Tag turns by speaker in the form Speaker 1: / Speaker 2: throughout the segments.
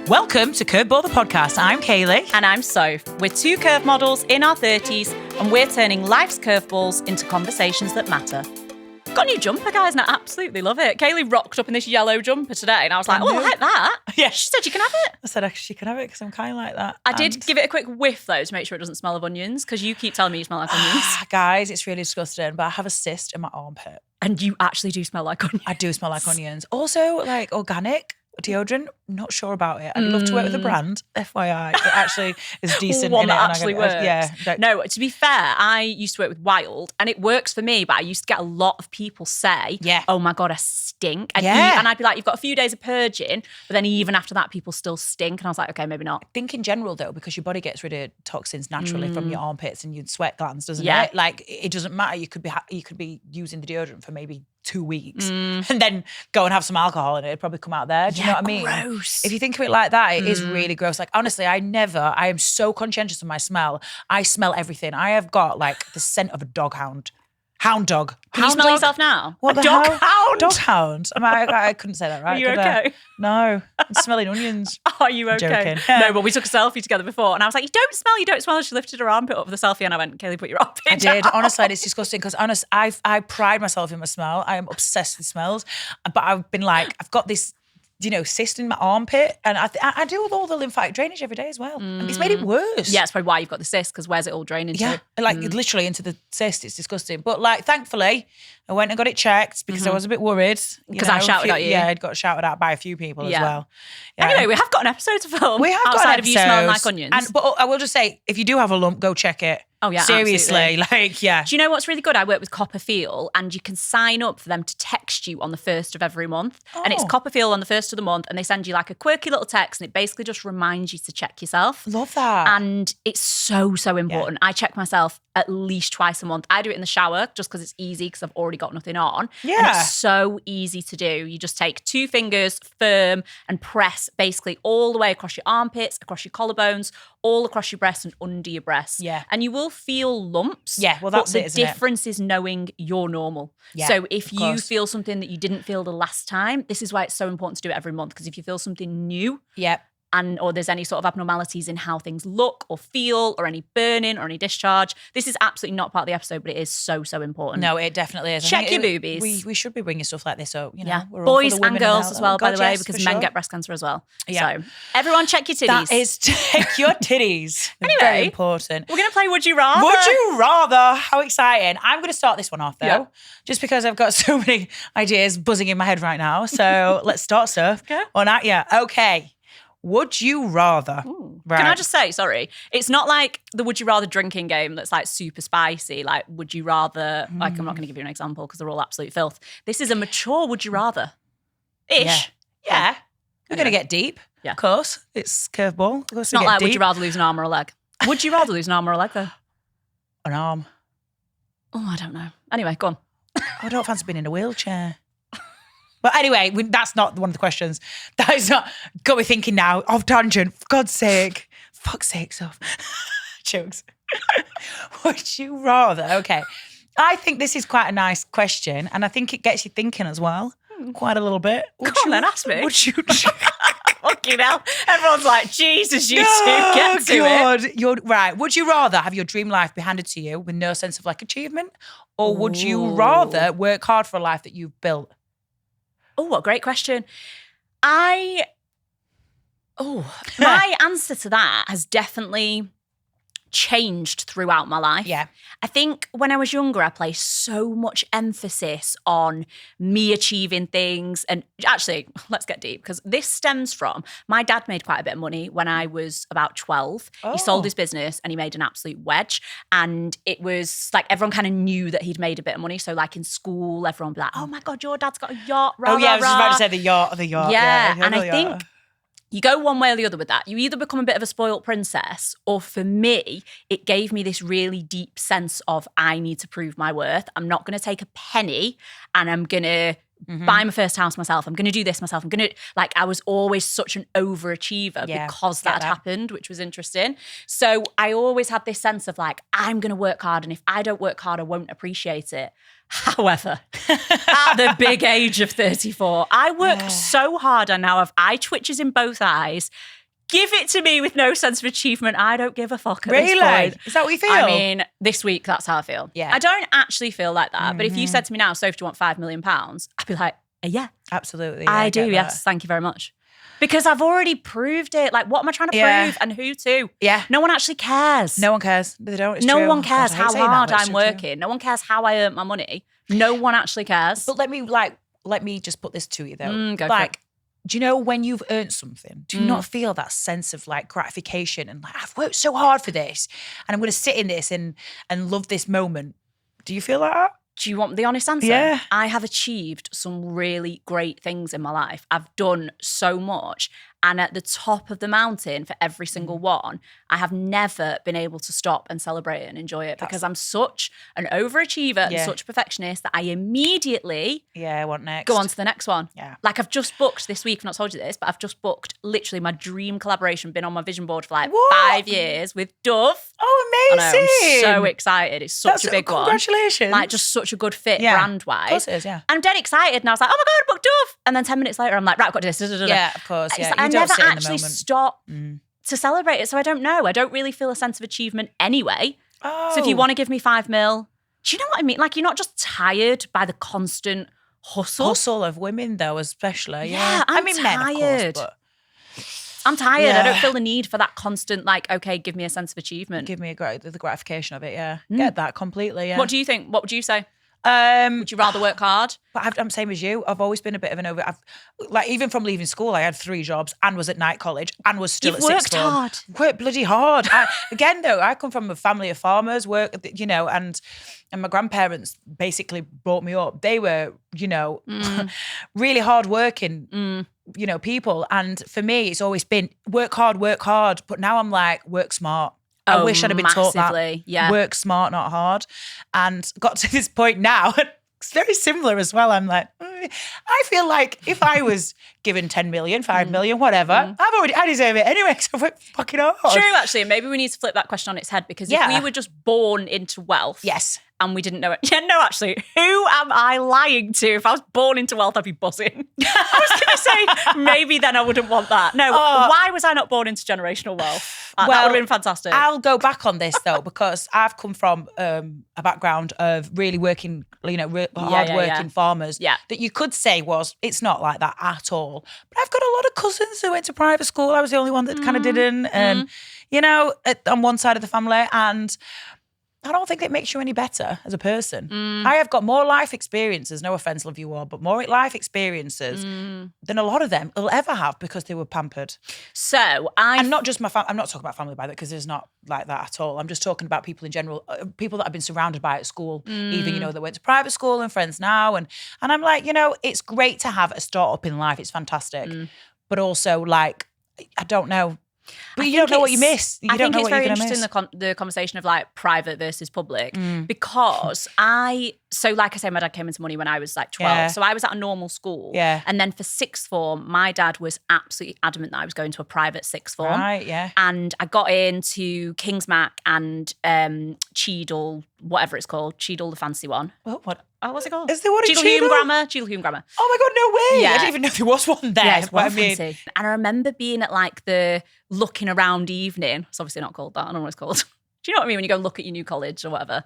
Speaker 1: Welcome to Curveball the podcast. I'm Kayleigh.
Speaker 2: And I'm Soph. We're two curve models in our 30s, and we're turning life's curveballs into conversations that matter. Got a new jumper, guys, and I absolutely love it. Kayleigh rocked up in this yellow jumper today, and I was like, I like that.
Speaker 1: Yeah.
Speaker 2: She said you can have it.
Speaker 1: I said she can have it because I'm kind of like that.
Speaker 2: I did give it a quick whiff, though, to make sure it doesn't smell of onions, because you keep telling me you smell like onions.
Speaker 1: Guys, it's really disgusting, but I have a cyst in my armpit.
Speaker 2: And you actually do smell like onions.
Speaker 1: I do smell like onions. Also, like organic deodorant, not sure about it. I'd love to work with a brand, FYI. It actually is decent.
Speaker 2: One
Speaker 1: in
Speaker 2: that
Speaker 1: it
Speaker 2: actually works.
Speaker 1: Yeah.
Speaker 2: No, to be fair, I used to work with Wild, and it works for me, but I used to get a lot of people say, oh my God, I stink. And, and I'd be like, you've got a few days of purging, but then even after that, people still stink. And I was like, okay, maybe not.
Speaker 1: I think in general, though, because your body gets rid of toxins naturally from your armpits and your sweat glands, doesn't it? Like, it doesn't matter. You could be using the deodorant for maybe 2 weeks and then go and have some alcohol and it'd probably come out there. Do you know what I mean?
Speaker 2: Gross.
Speaker 1: If you think of it like that, it is really gross. Like, honestly, I am so conscientious of my smell. I smell everything. I have got like the scent of a doghound. Hound dog.
Speaker 2: Can you smell yourself now?
Speaker 1: What,
Speaker 2: a dog hound?
Speaker 1: Dog hound. I couldn't say that right.
Speaker 2: Are you okay?
Speaker 1: No. I'm smelling onions.
Speaker 2: Are you okay?
Speaker 1: Joking.
Speaker 2: No, but we took a selfie together before and I was like, you don't smell. She lifted her armpit up for the selfie and I went, Kayleigh, put your armpit down.
Speaker 1: I did. Honestly, it's disgusting because I pride myself in my smell. I am obsessed with smells. But I've been like, I've got this, cyst in my armpit, and I deal with all the lymphatic drainage every day as well. And it's made it worse.
Speaker 2: Yeah, that's probably why you've got the cyst, because where's it all draining to?
Speaker 1: Yeah, like literally into the cyst. It's disgusting. But like, thankfully, I went and got it checked because I was a bit worried.
Speaker 2: Because I shouted at you.
Speaker 1: Yeah, I'd got shouted at by a few people as well. Yeah.
Speaker 2: Anyway, we have got an episode to film.
Speaker 1: We have got
Speaker 2: outside
Speaker 1: an
Speaker 2: of you smelling like onions.
Speaker 1: But I will just say, if you do have a lump, go check it.
Speaker 2: Oh yeah,
Speaker 1: seriously,
Speaker 2: absolutely. Do you know what's really good? I work with Copperfield, and you can sign up for them to text you on the 1st of every month. And it's Copperfield on the 1st of the month, and they send you like a quirky little text, and it basically just reminds you to check yourself.
Speaker 1: Love that.
Speaker 2: And it's so important. I check myself at least twice a month. I do it in the shower just because it's easy because I've already got nothing on.
Speaker 1: Yeah.
Speaker 2: And it's so easy to do. You just take 2 fingers firm and press basically all the way across your armpits, across your collarbones, all across your breasts and under your breasts.
Speaker 1: Yeah.
Speaker 2: And you will feel lumps.
Speaker 1: Yeah, well, that's
Speaker 2: but
Speaker 1: it,
Speaker 2: the difference is knowing you're normal.
Speaker 1: Yeah,
Speaker 2: so if you feel something that you didn't feel the last time, this is why it's so important to do it every month, because if you feel something new, or there's any sort of abnormalities in how things look or feel, or any burning or any discharge, this is absolutely not part of the episode, but it is so important.
Speaker 1: No, it definitely is.
Speaker 2: Check your boobies.
Speaker 1: We should be bringing stuff like this up. We're
Speaker 2: boys
Speaker 1: all for the
Speaker 2: and girls as well, by the way,
Speaker 1: yes,
Speaker 2: because men
Speaker 1: sure.
Speaker 2: get breast cancer as well.
Speaker 1: Yeah.
Speaker 2: So everyone check your titties.
Speaker 1: That is, check your titties.
Speaker 2: Anyway,
Speaker 1: very important.
Speaker 2: We're going to play Would You Rather.
Speaker 1: Would you rather? How exciting. I'm going to start this one off though, just because I've got so many ideas buzzing in my head right now. So let's start, Soph.
Speaker 2: Okay.
Speaker 1: On that, Okay. Would you rather? Right.
Speaker 2: Can I just say, sorry, it's not like the Would You Rather drinking game that's like super spicy. Like, would you rather, like, I'm not going to give you an example because they're all absolute filth. This is a mature Would You Rather. Ish.
Speaker 1: Yeah. We're going to get deep.
Speaker 2: Yeah.
Speaker 1: Of course. It's Curveball.
Speaker 2: It's not like, would you rather lose an arm or a leg? Would you rather lose an arm or a leg, though?
Speaker 1: An arm.
Speaker 2: Oh, I don't know. Anyway, go on.
Speaker 1: I don't fancy being in a wheelchair. But anyway, that's not one of the questions. That is not, got me thinking now, off tangent, for God's sake. Fuck's sake, Soph. Jokes. Would you rather? Okay. I think this is quite a nice question, and I think it gets you thinking as well. Quite a little bit.
Speaker 2: Come on then, ask me.
Speaker 1: Would you...
Speaker 2: Fucking hell. Everyone's like, Jesus, you two, get to it.
Speaker 1: You're right. Would you rather have your dream life be handed to you with no sense of like achievement? Or would you rather work hard for a life that you've built?
Speaker 2: Oh, what a great question. My answer to that has definitely changed throughout my life.
Speaker 1: Yeah.
Speaker 2: I think when I was younger, I placed so much emphasis on me achieving things. And actually, let's get deep, because this stems from my dad made quite a bit of money when I was about 12. He sold his business and he made an absolute wedge. And it was like everyone kind of knew that he'd made a bit of money. So like in school, everyone would be like, oh my God, your dad's got a yacht. Rah,
Speaker 1: I was just about to say the yacht.
Speaker 2: Yeah. And I think you go one way or the other with that. You either become a bit of a spoilt princess, or for me, it gave me this really deep sense of I need to prove my worth. I'm not going to take a penny and I'm going to buy my first house myself. I'm going to do this myself. I was always such an overachiever because that had happened, which was interesting. So I always had this sense of like, I'm going to work hard. And if I don't work hard, I won't appreciate it. However, at the big age of 34, I work so hard and now have eye twitches in both eyes. Give it to me with no sense of achievement. I don't give a fuck at this point.
Speaker 1: Is that what you feel?
Speaker 2: I mean, this week, that's how I feel.
Speaker 1: Yeah.
Speaker 2: I don't actually feel like that. But if you said to me now, Soph, do you want £5 million? I'd be like, yeah.
Speaker 1: Absolutely. Yeah,
Speaker 2: I do,
Speaker 1: that.
Speaker 2: yes. Thank you very much. Because I've already proved it. Like, what am I trying to prove and who to?
Speaker 1: Yeah.
Speaker 2: No one actually cares.
Speaker 1: No one cares. They don't. It's
Speaker 2: no
Speaker 1: true.
Speaker 2: one cares
Speaker 1: God, I hate
Speaker 2: how
Speaker 1: saying that,
Speaker 2: hard
Speaker 1: but it's
Speaker 2: I'm
Speaker 1: so true.
Speaker 2: working. No one cares how I earn my money. No one actually cares.
Speaker 1: But let me just put this to you though.
Speaker 2: Go for it.
Speaker 1: Do you know when you've earned something, do you not feel that sense of like gratification and like, I've worked so hard for this and I'm going to sit in this and love this moment? Do you feel like that?
Speaker 2: Do you want the honest answer?
Speaker 1: Yeah.
Speaker 2: I have achieved some really great things in my life. I've done so much. And at the top of the mountain for every single one, I have never been able to stop and celebrate it and enjoy it because I'm such an overachiever and such a perfectionist that I immediately
Speaker 1: what next?
Speaker 2: go on to the next one.
Speaker 1: Yeah.
Speaker 2: Like I've just booked this week, I've not told you this, but I've just booked literally my dream collaboration, been on my vision board for like 5 years with Dove.
Speaker 1: Oh, amazing.
Speaker 2: I know, I'm so excited. It's such a big one.
Speaker 1: Congratulations.
Speaker 2: Like just such a good fit brand-wise.
Speaker 1: Of course it is, yeah.
Speaker 2: I'm dead excited and I was like, oh my God, I booked Dove. And then 10 minutes later, I'm like, right, I've got to do this.
Speaker 1: Yeah, of course. Yeah.
Speaker 2: I
Speaker 1: You don't
Speaker 2: never
Speaker 1: sit in the
Speaker 2: actually
Speaker 1: moment.
Speaker 2: stop to celebrate it. So I don't know. I don't really feel a sense of achievement anyway.
Speaker 1: Oh.
Speaker 2: So if you want to give me $5 million, do you know what I mean? Like you're not just tired by the constant hustle
Speaker 1: of women though, especially.
Speaker 2: Yeah, I'm
Speaker 1: men,
Speaker 2: tired.
Speaker 1: of course, but
Speaker 2: I'm tired.
Speaker 1: Yeah.
Speaker 2: I don't feel the need for that constant, like, okay, give me a sense of achievement.
Speaker 1: give me the gratification of it. Yeah, get that completely. Yeah.
Speaker 2: What do you think? What would you say?
Speaker 1: Um,
Speaker 2: Would you rather work hard?
Speaker 1: But I'm same as you. I've always been a bit of an like even from leaving school, I had 3 jobs and was at night college and was still
Speaker 2: You've
Speaker 1: at sixth
Speaker 2: worked
Speaker 1: form.
Speaker 2: hard.
Speaker 1: Worked bloody hard. Again though, I come from a family of farmers. And my grandparents basically brought me up. They were, really hard working, people. And for me, it's always been work hard. But now I'm like work smart. I wish I'd have been taught that.
Speaker 2: massively, yeah.
Speaker 1: Work smart, not hard. And got to this point now, it's very similar as well. I'm like, I feel like if I was given 10 million, 5 million, whatever, I deserve it anyway because I've worked fucking hard.
Speaker 2: True, actually. Maybe we need to flip that question on its head because if we were just born into wealth.
Speaker 1: Yes.
Speaker 2: And we didn't know it. Yeah, no, actually, who am I lying to? If I was born into wealth, I'd be buzzing. I was going to say, maybe then I wouldn't want that. No, why was I not born into generational wealth? That would have been fantastic.
Speaker 1: I'll go back on this though, because I've come from a background of really working, hard-working farmers that you could say it's not like that at all. But I've got a lot of cousins who went to private school. I was the only one that kind of didn't. And, on one side of the family, and I don't think it makes you any better as a person. I have got more life experiences, no offense, love you all, but more life experiences than a lot of them will ever have because they were pampered.
Speaker 2: So
Speaker 1: and not just my family. I'm not talking about family by that because there's not like that at all. I'm just talking about people in general, people that I've been surrounded by at school, even, that went to private school and friends now. And I'm like, it's great to have a start up in life. It's fantastic. But also like, I don't know. But you don't know what you miss. You don't know what you're going to miss. I think
Speaker 2: it's very interesting, the conversation of like private versus public, because so like I say, my dad came into money when I was like 12.
Speaker 1: Yeah.
Speaker 2: So I was at a normal school.
Speaker 1: Yeah.
Speaker 2: And then for sixth form, my dad was absolutely adamant that I was going to a private sixth form.
Speaker 1: Right, yeah.
Speaker 2: And I got into Kingsmac and Cheadle, whatever it's called, Cheadle the fancy one.
Speaker 1: What?
Speaker 2: Oh, what's it called?
Speaker 1: Is there one in
Speaker 2: Cheadle Grammar. Cheadle Grammar.
Speaker 1: Oh my God, no way.
Speaker 2: Yeah.
Speaker 1: I didn't even know there was one there.
Speaker 2: Yeah, it's
Speaker 1: what
Speaker 2: well fancy. And I remember being at like the looking around evening. It's obviously not called that. I don't know what it's called. Do you know what I mean when you go and look at your new college or whatever?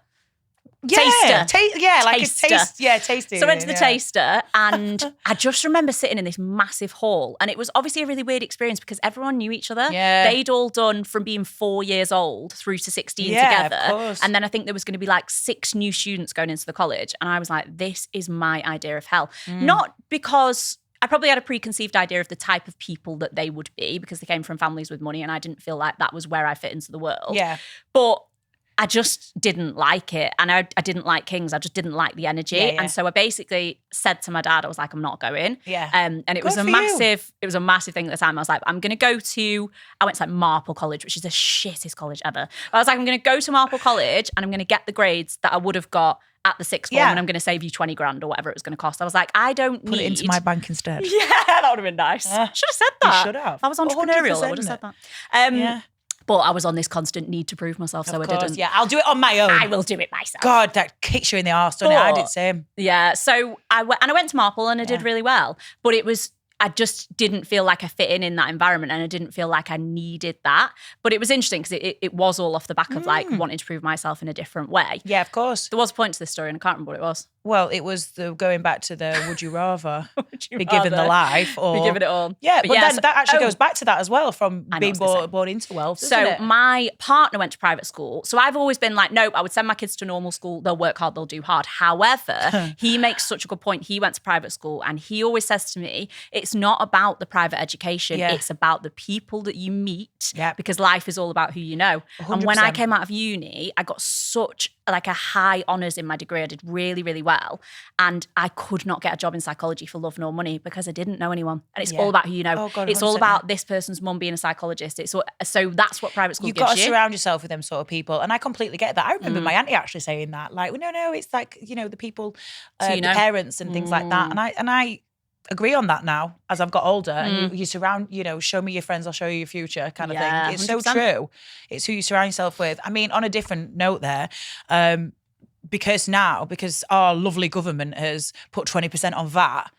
Speaker 1: Yeah.
Speaker 2: Taster.
Speaker 1: Like
Speaker 2: Taster.
Speaker 1: a taste. Yeah, tasting.
Speaker 2: So I went to the taster and I just remember sitting in this massive hall, and it was obviously a really weird experience because everyone knew each other.
Speaker 1: Yeah.
Speaker 2: They'd all done from being 4 years old through to 16
Speaker 1: Yeah,
Speaker 2: together.
Speaker 1: of course.
Speaker 2: And then I think there was going to be like 6 new students going into the college. And I was like, this is my idea of hell. Not because I probably had a preconceived idea of the type of people that they would be because they came from families with money and I didn't feel like that was where I fit into the world.
Speaker 1: Yeah.
Speaker 2: But I just didn't like it. And I didn't like Kings. I just didn't like the energy.
Speaker 1: Yeah, yeah.
Speaker 2: And so I basically said to my dad, I was like, I'm not going.
Speaker 1: Yeah.
Speaker 2: And it was
Speaker 1: Good
Speaker 2: a massive thing at the time. I was like, I went to like Marple College, which is the shittest college ever. I was like, I'm going to go to Marple College and I'm going to get the grades that I would have got at the sixth form and I'm going to save you 20 grand or whatever it was going to cost. I was like, I don't
Speaker 1: Put it into my bank instead.
Speaker 2: Yeah, that would have been nice. Should have said that.
Speaker 1: You should have.
Speaker 2: I was entrepreneurial. I would have said that. But I was on this constant need to prove myself, so I didn't.
Speaker 1: Yeah, I'll do it on my own.
Speaker 2: I will do it myself.
Speaker 1: God, that kicks you in the arse, doesn't it? I did the same.
Speaker 2: Yeah, so I went to Marple and I did really well. But I just didn't feel like I fit in that environment and I didn't feel like I needed that. But it was interesting because it was all off the back of like wanting to prove myself in a different way.
Speaker 1: Yeah, of course.
Speaker 2: There was a point to this story and I can't remember what it was.
Speaker 1: Well, it was going back to the would you rather be given the life or
Speaker 2: be given it all.
Speaker 1: Yeah, but then that actually goes back to that as well from being born into wealth.
Speaker 2: So my partner went to private school. So I've always been like, nope, I would send my kids to normal school. They'll work hard, they'll do hard. However, he makes such a good point. He went to private school and he always says to me, it's not about the private education. It's about the people that you meet because life is all about who you know. 100%. And when I came out of uni, I got such like a high honours in my degree. I did really, really well. And I could not get a job in psychology for love nor money because I didn't know anyone. And it's all about who you know. Oh, God, it's all about this person's mum being a psychologist. So that's what private school gives you. You've got to
Speaker 1: surround yourself with them sort of people. And I completely get that. I remember my auntie actually saying that. Like, well, no, it's like, the people, the parents and things like that. And I agree on that now as I've got older and you surround, show me your friends, I'll show you your future kind of thing. It's 100%. So true. It's who you surround yourself with. I mean, on a different note there, because our lovely government has put 20% on VAT,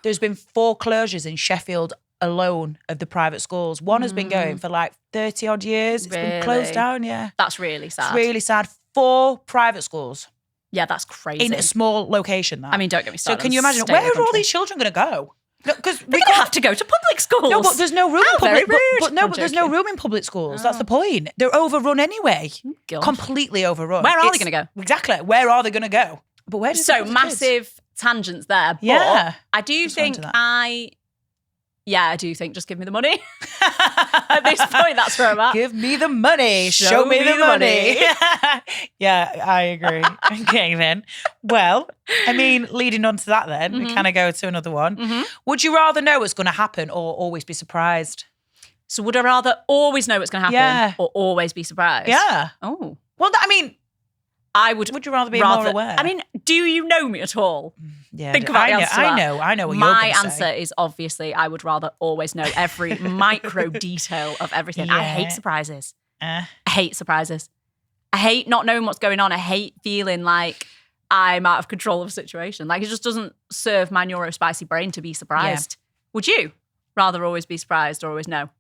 Speaker 1: there's been 4 closures in Sheffield alone of the private schools. One has been going for like 30 odd years. It's been closed down,
Speaker 2: That's really sad.
Speaker 1: It's really sad. 4 private schools.
Speaker 2: Yeah, that's crazy.
Speaker 1: In a small location, that.
Speaker 2: I mean, don't get me started.
Speaker 1: So can you imagine, where are all these children going to go?
Speaker 2: Because they're going to have to go to public schools.
Speaker 1: No, but there's no room in public.
Speaker 2: But
Speaker 1: there's no room in public schools. That's the point. They're overrun anyway.
Speaker 2: God.
Speaker 1: Completely overrun.
Speaker 2: Where are they going to go?
Speaker 1: Exactly. Where are they going to go? But where?
Speaker 2: So massive tangents there. But I do think I do think just give me the money. At this point, that's where I'm at.
Speaker 1: Give me the money. Show me the money. Yeah, I agree. Okay, then. Well, I mean, leading on to that then, we kind of go to another one. Would you rather know what's going to happen or always be surprised?
Speaker 2: So would I rather always know what's going to happen or always be surprised?
Speaker 1: Yeah.
Speaker 2: Oh.
Speaker 1: Well, I mean... Would you rather be more aware?
Speaker 2: I mean, do you know me at all?
Speaker 1: Yeah,
Speaker 2: think about the answer.
Speaker 1: I know what you're going to say.
Speaker 2: My answer is obviously I would rather always know every micro detail of everything. I hate surprises. I hate surprises. I hate not knowing what's going on. I hate feeling like I'm out of control of a situation. Like it just doesn't serve my neurospicy brain to be surprised. Would you rather always be surprised or always know?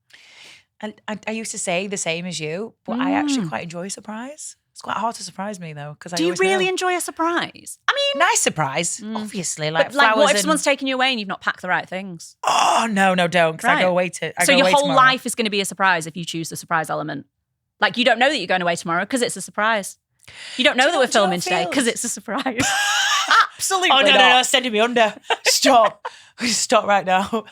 Speaker 1: I used to say the same as you, but I actually quite enjoy surprise. It's quite hard to surprise me though, because
Speaker 2: do you really enjoy a surprise? I mean,
Speaker 1: nice surprise, obviously. Like
Speaker 2: what if someone's taking you away and you've not packed the right things?
Speaker 1: Oh no, don't, because I go away to.
Speaker 2: So your whole life is going to be a surprise if you choose the surprise element. Like you don't know that you're going away tomorrow because it's a surprise. You don't know that we're filming today because it's a surprise. Absolutely.
Speaker 1: Oh no, sending me under. Stop. Stop right now.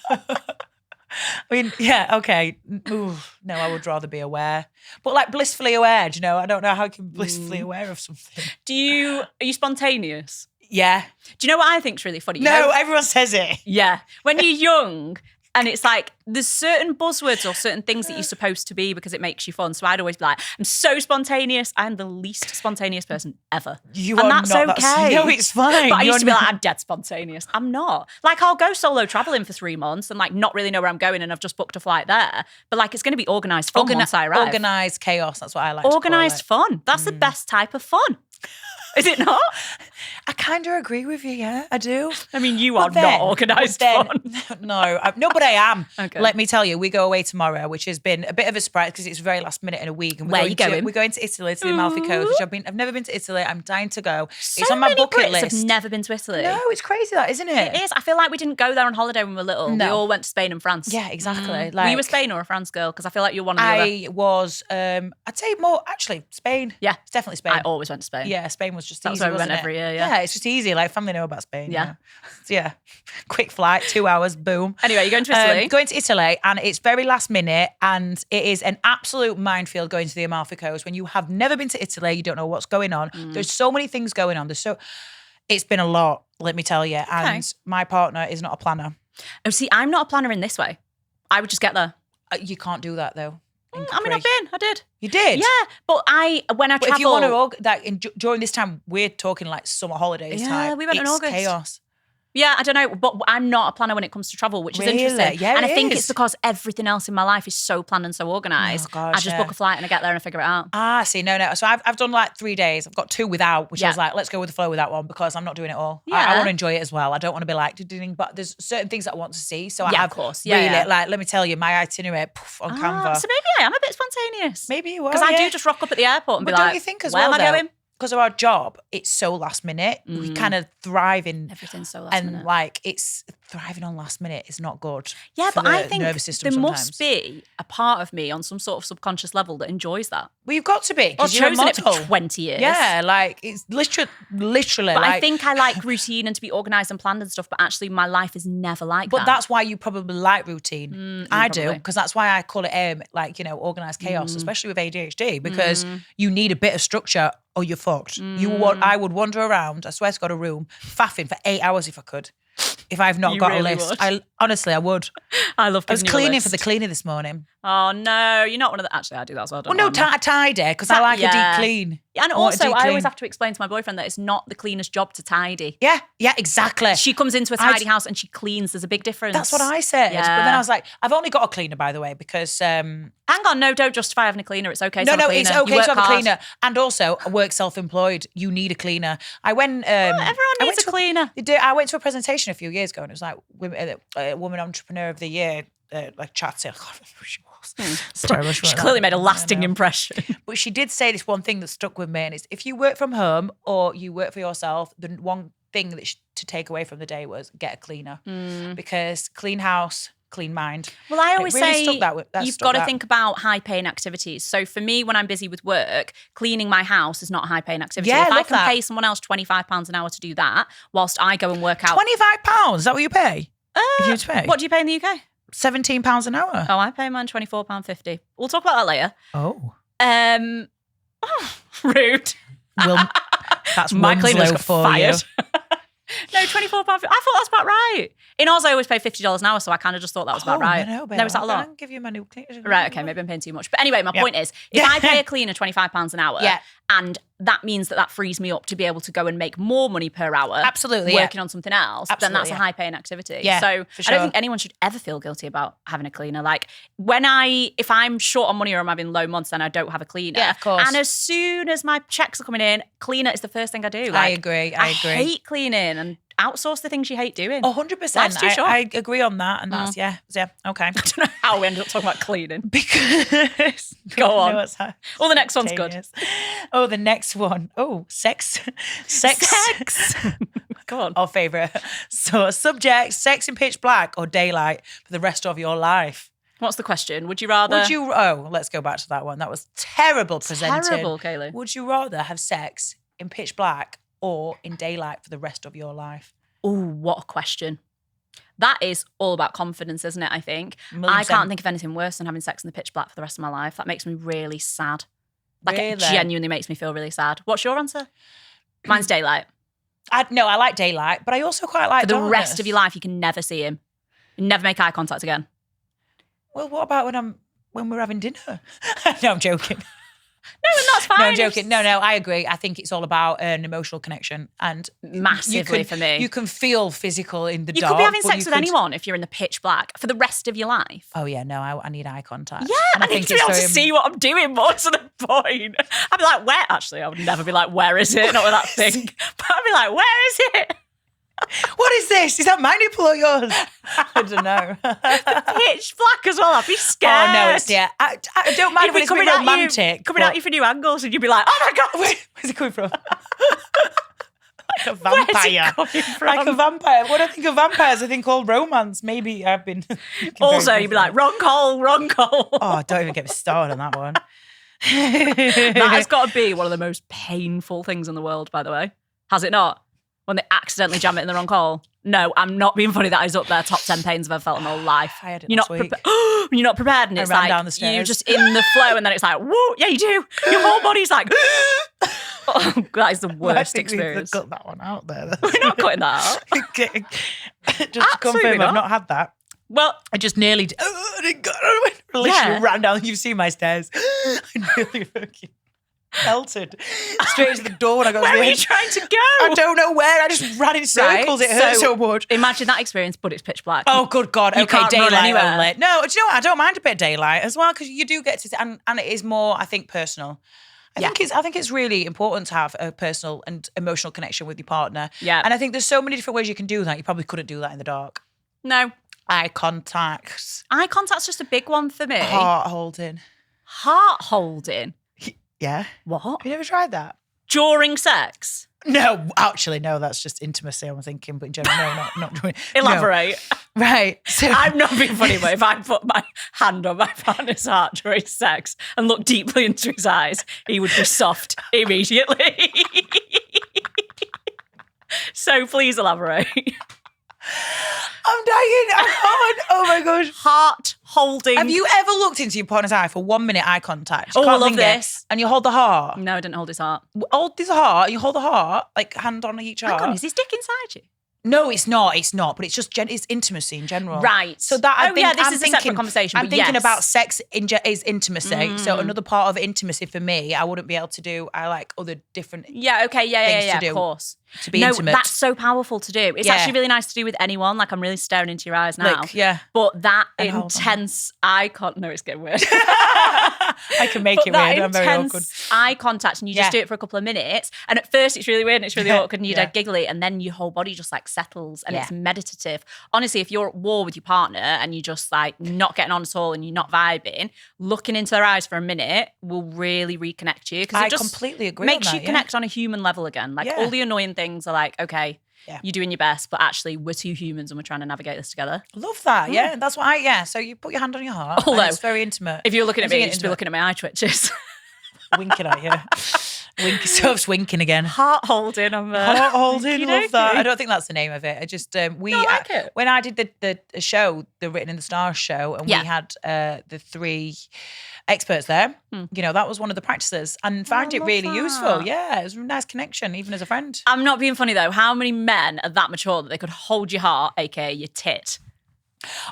Speaker 1: I mean, yeah, okay. Ooh, no, I would rather be aware. But like blissfully aware, do you know? I don't know how I can be blissfully aware of something.
Speaker 2: Are you spontaneous?
Speaker 1: Yeah.
Speaker 2: Do you know what I think's really funny?
Speaker 1: No, everyone says it.
Speaker 2: Yeah. When you're young and it's like there's certain buzzwords or certain things that you're supposed to be because it makes you fun. So I'd always be like, I'm so spontaneous. I'm the least spontaneous person ever. And that's okay.
Speaker 1: No, it's fine.
Speaker 2: But I used to be like, I'm dead spontaneous. I'm not. Like I'll go solo traveling for 3 months and like not really know where I'm going and I've just booked a flight there. But like it's going to be organised fun once I arrive.
Speaker 1: Organised chaos, that's what I like
Speaker 2: Organised fun. That's the best type of fun. Is it not?
Speaker 1: I kind of agree with you, yeah, I do.
Speaker 2: I mean, you are not organised fun.
Speaker 1: No, but I am.
Speaker 2: Okay.
Speaker 1: Let me tell you, we go away tomorrow, which has been a bit of a surprise because it's very last minute in a week. And
Speaker 2: where are you going?
Speaker 1: We're going to Italy, to the Amalfi Coast, which I've never been to Italy. I'm dying to go.
Speaker 2: So
Speaker 1: it's on my bucket
Speaker 2: Brits
Speaker 1: list.
Speaker 2: Have never been to Italy.
Speaker 1: No, it's crazy that, isn't it?
Speaker 2: It is. I feel like we didn't go there on holiday when we were little. No. We all went to Spain and France.
Speaker 1: Yeah, exactly.
Speaker 2: Were you a Spain or a France girl? Because I feel like you're one of the other.
Speaker 1: I was, I'd say more, actually, Spain.
Speaker 2: Yeah.
Speaker 1: It's definitely Spain.
Speaker 2: I always went to Spain.
Speaker 1: Yeah, Spain was just easy,
Speaker 2: That's where we went every year, yeah.
Speaker 1: Yeah, it's just easy. Like, family know about Spain.
Speaker 2: Yeah.
Speaker 1: So, yeah. Quick flight, 2 hours, boom.
Speaker 2: Anyway, you're going to Italy?
Speaker 1: Going to Italy, and it's very last minute, and it is an absolute minefield going to the Amalfi Coast. When you have never been to Italy, you don't know what's going on. There's so many things going on. It's been a lot, let me tell you. And my partner is not a planner.
Speaker 2: Oh, see, I'm not a planner in this way. I would just get there.
Speaker 1: You can't do that, though. In
Speaker 2: I mean, I did.
Speaker 1: You did?
Speaker 2: Yeah, but when I
Speaker 1: But
Speaker 2: travel...
Speaker 1: if you want to, during this time, we're talking like summer holidays time.
Speaker 2: We went in August.
Speaker 1: Chaos.
Speaker 2: Yeah, I don't know, but I'm not a planner when it comes to travel, which is
Speaker 1: Really?
Speaker 2: interesting.
Speaker 1: Yeah,
Speaker 2: and I think
Speaker 1: is.
Speaker 2: it's because everything else in my life is so planned and so organised.
Speaker 1: Oh, gosh,
Speaker 2: I just book a flight and I get there and I figure it out.
Speaker 1: See, no. So I've done like 3 days. I've got 2 without, which I was like, let's go with the flow with that one because I'm not doing it all.
Speaker 2: Yeah.
Speaker 1: I want to enjoy it as well. I don't want to be like, but there's certain things that I want to see. So I have,
Speaker 2: of course.
Speaker 1: like, let me tell you, my itinerary on Canva.
Speaker 2: So maybe I am a bit spontaneous.
Speaker 1: Maybe you are.
Speaker 2: Because I do just rock up at the airport and be like,
Speaker 1: don't you think as
Speaker 2: where
Speaker 1: well,
Speaker 2: am I going?
Speaker 1: Because of our job, it's so last minute. We kind of thrive in
Speaker 2: everything's so last minute.
Speaker 1: And like it's thriving on last minute is not good.
Speaker 2: Yeah, but I think
Speaker 1: nervous system
Speaker 2: there
Speaker 1: sometimes.
Speaker 2: must be a part of me on some sort of subconscious level that enjoys that.
Speaker 1: Well, you've got to be.
Speaker 2: I've
Speaker 1: You're a
Speaker 2: chosen it for
Speaker 1: model.
Speaker 2: 20 years.
Speaker 1: Yeah, like it's literally.
Speaker 2: But
Speaker 1: like,
Speaker 2: I think I like routine and to be organised and planned and stuff, but actually my life is never like that.
Speaker 1: But that's why you probably like routine. I do,
Speaker 2: probably.
Speaker 1: because that's why I call it organised chaos, especially with ADHD, because you need a bit of structure or you're fucked. I would wander around, I swear to God, a room, faffing for 8 hours if I could. If I've not got
Speaker 2: really
Speaker 1: a list.
Speaker 2: would.
Speaker 1: Honestly, I would.
Speaker 2: I love
Speaker 1: I was
Speaker 2: giving you a
Speaker 1: cleaning
Speaker 2: list.
Speaker 1: for the cleaner this morning.
Speaker 2: Oh no, you're not one of the... Actually, I do that as well.
Speaker 1: Well, no, tidy, because I like a deep clean.
Speaker 2: And
Speaker 1: I want a
Speaker 2: also,
Speaker 1: deep
Speaker 2: I
Speaker 1: clean.
Speaker 2: always have to explain to my boyfriend that it's not the cleaner's job to tidy.
Speaker 1: Yeah, exactly.
Speaker 2: She comes into a tidy house and she cleans. There's a big difference.
Speaker 1: That's what I said.
Speaker 2: Yeah.
Speaker 1: But then I was like, I've only got a cleaner, by the way, because...
Speaker 2: Hang on, no, don't justify having a cleaner. It's okay to have a cleaner.
Speaker 1: It's okay
Speaker 2: You
Speaker 1: to
Speaker 2: work
Speaker 1: have a
Speaker 2: hard.
Speaker 1: cleaner. And also, I work self-employed. You need a cleaner. Everyone
Speaker 2: needs a cleaner.
Speaker 1: I went to a presentation a few years ago and it was like Woman Entrepreneur of the Year, like Chatty. I can't remember who she was. It's terrible.
Speaker 2: She clearly made a lasting impression.
Speaker 1: But she did say this one thing that stuck with me, and it's if you work from home or you work for yourself, the one thing that to take away from the day was get a cleaner. Because clean house, clean mind.
Speaker 2: Well, I always
Speaker 1: really
Speaker 2: say you've got to
Speaker 1: that.
Speaker 2: think about high-paying activities. So for me, when I'm busy with work, cleaning my house is not a high-paying activity.
Speaker 1: Yeah,
Speaker 2: if I
Speaker 1: love
Speaker 2: can
Speaker 1: that.
Speaker 2: pay someone else £25 an hour to do that, whilst I go and work out...
Speaker 1: £25? Is that what you pay? If you were to pay?
Speaker 2: What do you pay in the UK?
Speaker 1: £17 an hour.
Speaker 2: Oh, I pay mine £24.50. We'll talk about that later.
Speaker 1: Oh.
Speaker 2: Rude.
Speaker 1: Well, that's
Speaker 2: My
Speaker 1: Mum's
Speaker 2: cleaner's
Speaker 1: low
Speaker 2: got
Speaker 1: for
Speaker 2: fired.
Speaker 1: you.
Speaker 2: No, £24.50. I thought that's about right. In Oz, I always pay $50 an hour, so I kind of just thought that was about right.
Speaker 1: No,
Speaker 2: is that a lot?
Speaker 1: I'll give you my new cleaner.
Speaker 2: Right, okay, maybe I'm paying too much. But anyway, my point is, if I pay a cleaner £25 an hour, and that means that frees me up to be able to go and make more money per hour,
Speaker 1: absolutely,
Speaker 2: working on something else, then that's a high-paying activity.
Speaker 1: Yeah,
Speaker 2: so
Speaker 1: for sure.
Speaker 2: I don't think anyone should ever feel guilty about having a cleaner. Like if I'm short on money or I'm having low months, then I don't have a cleaner.
Speaker 1: Yeah, of course.
Speaker 2: And as soon as my checks are coming in, cleaner is the first thing I do. Like,
Speaker 1: I agree.
Speaker 2: I hate cleaning and outsource the things you hate doing.
Speaker 1: 100%.
Speaker 2: Life's too short.
Speaker 1: I agree on that, and that's okay.
Speaker 2: I don't know how we ended up talking about cleaning.
Speaker 1: Because
Speaker 2: Go on.
Speaker 1: Well,
Speaker 2: the next one's good.
Speaker 1: Oh, the next one. Oh, sex.
Speaker 2: Go on.
Speaker 1: Our favourite. So, subject: sex in pitch black or daylight for the rest of your life.
Speaker 2: What's the question? Would you rather?
Speaker 1: Let's go back to that one. That was terrible presented.
Speaker 2: Terrible, Kayleigh.
Speaker 1: Would you rather have sex in pitch black or in daylight for the rest of your life?
Speaker 2: Oh, what a question. That is all about confidence, isn't it, I think?
Speaker 1: 100%.
Speaker 2: I can't think of anything worse than having sex in the pitch black for the rest of my life. That makes me really sad. Like,
Speaker 1: Really?
Speaker 2: it genuinely makes me feel really sad. What's your answer? Mine's daylight.
Speaker 1: I like daylight, but I also quite like
Speaker 2: For the
Speaker 1: darkness.
Speaker 2: rest of your life, you can never see him. You never make eye contact again.
Speaker 1: Well, what about when we're having dinner? No, I'm joking.
Speaker 2: No, and that's fine.
Speaker 1: No, I'm joking. No, I agree. I think it's all about an emotional connection, and
Speaker 2: Massively for me.
Speaker 1: You can feel physical in the
Speaker 2: You
Speaker 1: dark.
Speaker 2: could be having
Speaker 1: but
Speaker 2: sex
Speaker 1: you
Speaker 2: with
Speaker 1: could-
Speaker 2: anyone if you're in the pitch black for the rest of your life.
Speaker 1: Oh yeah, no, I need eye contact.
Speaker 2: Yeah,
Speaker 1: and
Speaker 2: I need to be able to
Speaker 1: very-
Speaker 2: see what I'm doing more to the point. I'd be like, where? Actually, I would never be like, where is it? Not with that thing. But I'd be like, where is it?
Speaker 1: What is this? Is that my nipple or yours? I don't know.
Speaker 2: Pitch black as well. I'd be scared.
Speaker 1: Oh no, I don't mind
Speaker 2: It'd
Speaker 1: when it's
Speaker 2: coming
Speaker 1: really
Speaker 2: at
Speaker 1: romantic.
Speaker 2: coming at you for new angles, and you'd be like, oh my God.
Speaker 1: Where's it coming from? Like a
Speaker 2: Where's
Speaker 1: vampire.
Speaker 2: it coming from?
Speaker 1: Like a vampire. When I think of vampires, I think all romance. Maybe I've been.
Speaker 2: Also, you'd be like, wrong hole, wrong hole.
Speaker 1: Oh, don't even get me started on that one.
Speaker 2: That has got to be one of the most painful things in the world, by the way. Has it not? When they accidentally jam it in the wrong hole. No, I'm not being funny. That is up there, top 10 pains I've ever felt in my whole life.
Speaker 1: I had it
Speaker 2: You're
Speaker 1: last
Speaker 2: not
Speaker 1: week.
Speaker 2: You're not prepared, and it's
Speaker 1: ran
Speaker 2: like
Speaker 1: down the stairs.
Speaker 2: you're just in the flow, and then it's like, whoa, yeah, you do. Your whole body's like, oh, that is the worst experience.
Speaker 1: Cut that one out there.
Speaker 2: We're not cutting that out.
Speaker 1: Just to
Speaker 2: Absolutely
Speaker 1: confirm,
Speaker 2: not.
Speaker 1: I've not had that.
Speaker 2: Well,
Speaker 1: I just nearly I literally ran down. You've seen my stairs. I nearly fucking melted straight to the door. And I got
Speaker 2: Where are you trying to go?
Speaker 1: I don't know where. I just ran in circles. It hurt so much.
Speaker 2: Imagine that experience, but it's pitch black.
Speaker 1: Oh, good God.
Speaker 2: You
Speaker 1: Okay,
Speaker 2: can't run
Speaker 1: daylight
Speaker 2: anywhere.
Speaker 1: only. No, do you know what? I don't mind a bit of daylight as well because you do get to, and it is more, I think, personal. I think it's really important to have a personal and emotional connection with your partner.
Speaker 2: Yeah.
Speaker 1: And I think there's so many different ways you can do that. You probably couldn't do that in the dark.
Speaker 2: No.
Speaker 1: Eye contact.
Speaker 2: Eye contact's just a big one for me.
Speaker 1: Heart holding.
Speaker 2: Heart holding?
Speaker 1: Yeah.
Speaker 2: What?
Speaker 1: Have you ever tried that?
Speaker 2: During sex?
Speaker 1: No, actually, no, that's just intimacy, I'm thinking, but in general, no, not during.
Speaker 2: Elaborate.
Speaker 1: No. Right. So
Speaker 2: I'm not being funny, but if I put my hand on my partner's heart during sex and look deeply into his eyes, he would be soft immediately. So please elaborate.
Speaker 1: I'm dying. I can't. Oh my gosh.
Speaker 2: Heart holding.
Speaker 1: Have you ever looked into your partner's eye for 1 minute eye contact?
Speaker 2: Oh, I
Speaker 1: Can't
Speaker 2: love
Speaker 1: think
Speaker 2: this.
Speaker 1: And you hold the heart.
Speaker 2: No, I didn't hold his heart.
Speaker 1: Hold this heart. You hold the heart, like hand on each heart.
Speaker 2: Hang on, is his dick inside you?
Speaker 1: No, it's not. It's not. But it's just it's intimacy in general.
Speaker 2: Right.
Speaker 1: So that
Speaker 2: this is a separate conversation.
Speaker 1: I'm
Speaker 2: but
Speaker 1: thinking
Speaker 2: yes.
Speaker 1: about sex is intimacy. So another part of intimacy for me, I wouldn't be able to do. I like other different.
Speaker 2: Yeah. Okay.
Speaker 1: things
Speaker 2: Yeah.
Speaker 1: to do
Speaker 2: Of course.
Speaker 1: to be
Speaker 2: no,
Speaker 1: intimate.
Speaker 2: that's so powerful to do. It's
Speaker 1: Yeah.
Speaker 2: actually really nice to do with anyone. Like I'm really staring into your eyes now.
Speaker 1: Like, yeah.
Speaker 2: But that
Speaker 1: And hold on.
Speaker 2: intense eye contact. No, it's getting weird.
Speaker 1: I can make it
Speaker 2: that
Speaker 1: weird. I'm very awkward.
Speaker 2: intense eye contact, and you just
Speaker 1: Yeah.
Speaker 2: do it for a couple of minutes. And at first, it's really weird and it's really
Speaker 1: Yeah.
Speaker 2: awkward, and you're
Speaker 1: Yeah.
Speaker 2: dead giggly, and then your whole body just like settles, and
Speaker 1: Yeah.
Speaker 2: it's meditative. Honestly, if you're at war with your partner and you're just like not getting on at all, and you're not vibing, looking into their eyes for a minute will really reconnect you because
Speaker 1: I
Speaker 2: it just
Speaker 1: completely agree.
Speaker 2: makes
Speaker 1: on
Speaker 2: you
Speaker 1: that,
Speaker 2: connect on a human level again. Like
Speaker 1: Yeah.
Speaker 2: all the annoying things are like, okay,
Speaker 1: Yeah.
Speaker 2: you're doing your best, but actually we're two humans and we're trying to navigate this together.
Speaker 1: Love that. Yeah, that's what So you put your hand on your heart. and
Speaker 2: Although,
Speaker 1: it's very intimate.
Speaker 2: If you're looking at
Speaker 1: Making
Speaker 2: me,
Speaker 1: it
Speaker 2: you should be
Speaker 1: intimate.
Speaker 2: looking at my eye twitches.
Speaker 1: Winking at you. Soph's winking again.
Speaker 2: Heart holding. I'm
Speaker 1: Heart holding, love that. I
Speaker 2: okey-dokey.
Speaker 1: don't think that's the name of it. I just
Speaker 2: I like it.
Speaker 1: when I did the show, the Written in the Stars show, and
Speaker 2: Yeah.
Speaker 1: we had the 3 experts there. You know, that was one of the practices, and found
Speaker 2: I
Speaker 1: it
Speaker 2: love
Speaker 1: really useful.
Speaker 2: that.
Speaker 1: Yeah, it was a nice connection, even as a friend.
Speaker 2: I'm not being funny though. How many men are that mature that they could hold your heart, aka your tit?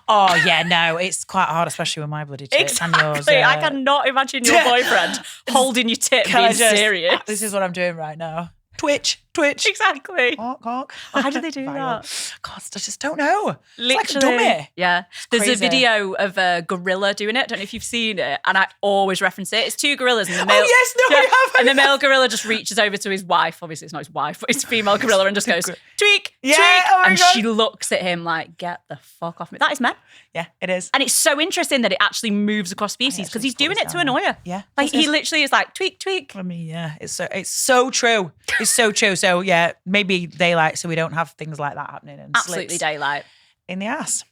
Speaker 1: Oh yeah, no, it's quite hard, especially with my bloody tits and yours.
Speaker 2: Exactly. I cannot imagine your boyfriend holding your tit and
Speaker 1: Can I
Speaker 2: being
Speaker 1: just-
Speaker 2: serious.
Speaker 1: This is what I'm doing right now. Twitch.
Speaker 2: Exactly.
Speaker 1: Cock.
Speaker 2: How do they do
Speaker 1: Viral.
Speaker 2: that?
Speaker 1: God, I just don't know.
Speaker 2: Literally.
Speaker 1: It's like a dummy.
Speaker 2: Yeah. There's
Speaker 1: crazy.
Speaker 2: a video of a gorilla doing it. I don't know if you've seen it. And I always reference it. It's 2 gorillas. And the male,
Speaker 1: Oh, yes, no, I have.
Speaker 2: And the male gorilla just reaches over to his wife. Obviously, it's not his wife, but it's a female gorilla and just goes, tweak,
Speaker 1: Yeah,
Speaker 2: tweak.
Speaker 1: oh my
Speaker 2: and
Speaker 1: God.
Speaker 2: she looks at him like, get the fuck off me. That is men.
Speaker 1: Yeah, it is.
Speaker 2: And it's so interesting that it actually moves across species
Speaker 1: actually
Speaker 2: because he's
Speaker 1: just put
Speaker 2: doing
Speaker 1: this
Speaker 2: it to
Speaker 1: down
Speaker 2: annoy
Speaker 1: there.
Speaker 2: her.
Speaker 1: Yeah.
Speaker 2: Like
Speaker 1: This
Speaker 2: he
Speaker 1: is-
Speaker 2: literally is like, tweak, tweak.
Speaker 1: I mean, yeah, it's so true. It's so true. So yeah, maybe daylight, so we don't have things like that happening. And
Speaker 2: Absolutely
Speaker 1: slits
Speaker 2: daylight.
Speaker 1: in the ass.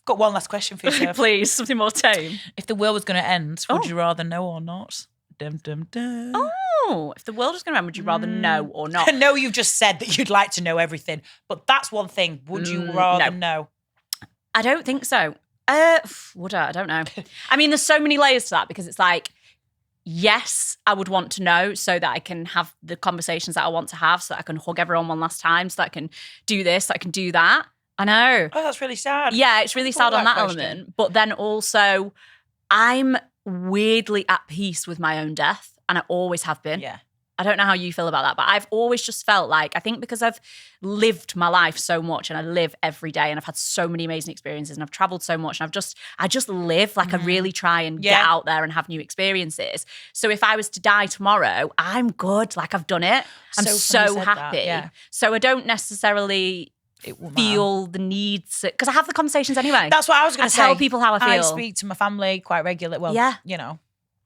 Speaker 1: Got one last question for you, Soph.
Speaker 2: Please, something more tame.
Speaker 1: If the world was going to end, would
Speaker 2: Oh.
Speaker 1: you rather know or not? Dum dum dum.
Speaker 2: Oh, if the world was going to end, would you rather know or not?
Speaker 1: I know you've just said that you'd like to know everything, but that's one thing. Would you rather know?
Speaker 2: I don't think so. Would I? I don't know. I mean, there's so many layers to that because it's like, yes, I would want to know so that I can have the conversations that I want to have, so that I can hug everyone one last time, so that I can do this, so that I can do that. I know.
Speaker 1: Oh, that's really sad.
Speaker 2: Yeah, it's really sad on that
Speaker 1: question.
Speaker 2: element. But then also, I'm weirdly at peace with my own death, and I always have been.
Speaker 1: Yeah.
Speaker 2: I don't know how you feel about that, but I've always just felt like, I think because I've lived my life so much and I live every day and I've had so many amazing experiences and I've traveled so much and I just live like I really try and get out there and have new experiences. So if I was to die tomorrow, I'm good. Like I've done it. I'm
Speaker 1: So funny you
Speaker 2: so
Speaker 1: said that,
Speaker 2: happy.
Speaker 1: yeah.
Speaker 2: So I don't necessarily
Speaker 1: It won't
Speaker 2: feel the need because I have the conversations anyway.
Speaker 1: That's what I was going
Speaker 2: I
Speaker 1: to say.
Speaker 2: tell people how I feel.
Speaker 1: I speak to my family quite regularly. Well,
Speaker 2: Yeah.
Speaker 1: you know,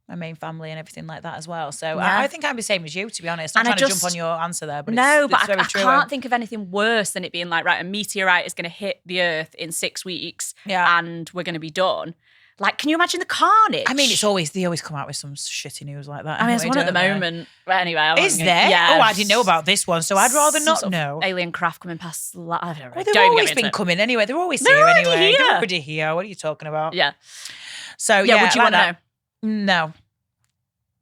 Speaker 1: my main family and everything like that as well. So
Speaker 2: Yeah.
Speaker 1: I think I'm the same as you, to be honest. I'm
Speaker 2: And I
Speaker 1: trying to
Speaker 2: just-
Speaker 1: jump on your answer there, but
Speaker 2: No,
Speaker 1: it's
Speaker 2: but
Speaker 1: very
Speaker 2: I
Speaker 1: true.
Speaker 2: can't think of anything worse than it being like, right, a meteorite is going to hit the Earth in 6 weeks
Speaker 1: Yeah.
Speaker 2: and we're going to be done. Like, can you imagine the carnage?
Speaker 1: I mean, they always come out with some shitty news like that.
Speaker 2: I mean, there's
Speaker 1: anyway,
Speaker 2: one at the
Speaker 1: don't they?
Speaker 2: moment. But anyway, I
Speaker 1: Is
Speaker 2: wasn't
Speaker 1: there?
Speaker 2: gonna- Yeah.
Speaker 1: Oh, I didn't know about this one, so I'd rather
Speaker 2: Some
Speaker 1: not
Speaker 2: sort of
Speaker 1: know.
Speaker 2: Alien craft coming past. I don't know.
Speaker 1: Well,
Speaker 2: don't
Speaker 1: they've
Speaker 2: even
Speaker 1: always
Speaker 2: get
Speaker 1: been
Speaker 2: into it.
Speaker 1: coming anyway. They're always
Speaker 2: They're
Speaker 1: here
Speaker 2: already
Speaker 1: anyway.
Speaker 2: here.
Speaker 1: They're already here. What are you talking about?
Speaker 2: Yeah.
Speaker 1: So
Speaker 2: Yeah,
Speaker 1: yeah,
Speaker 2: would you
Speaker 1: like
Speaker 2: want to know?
Speaker 1: that. No.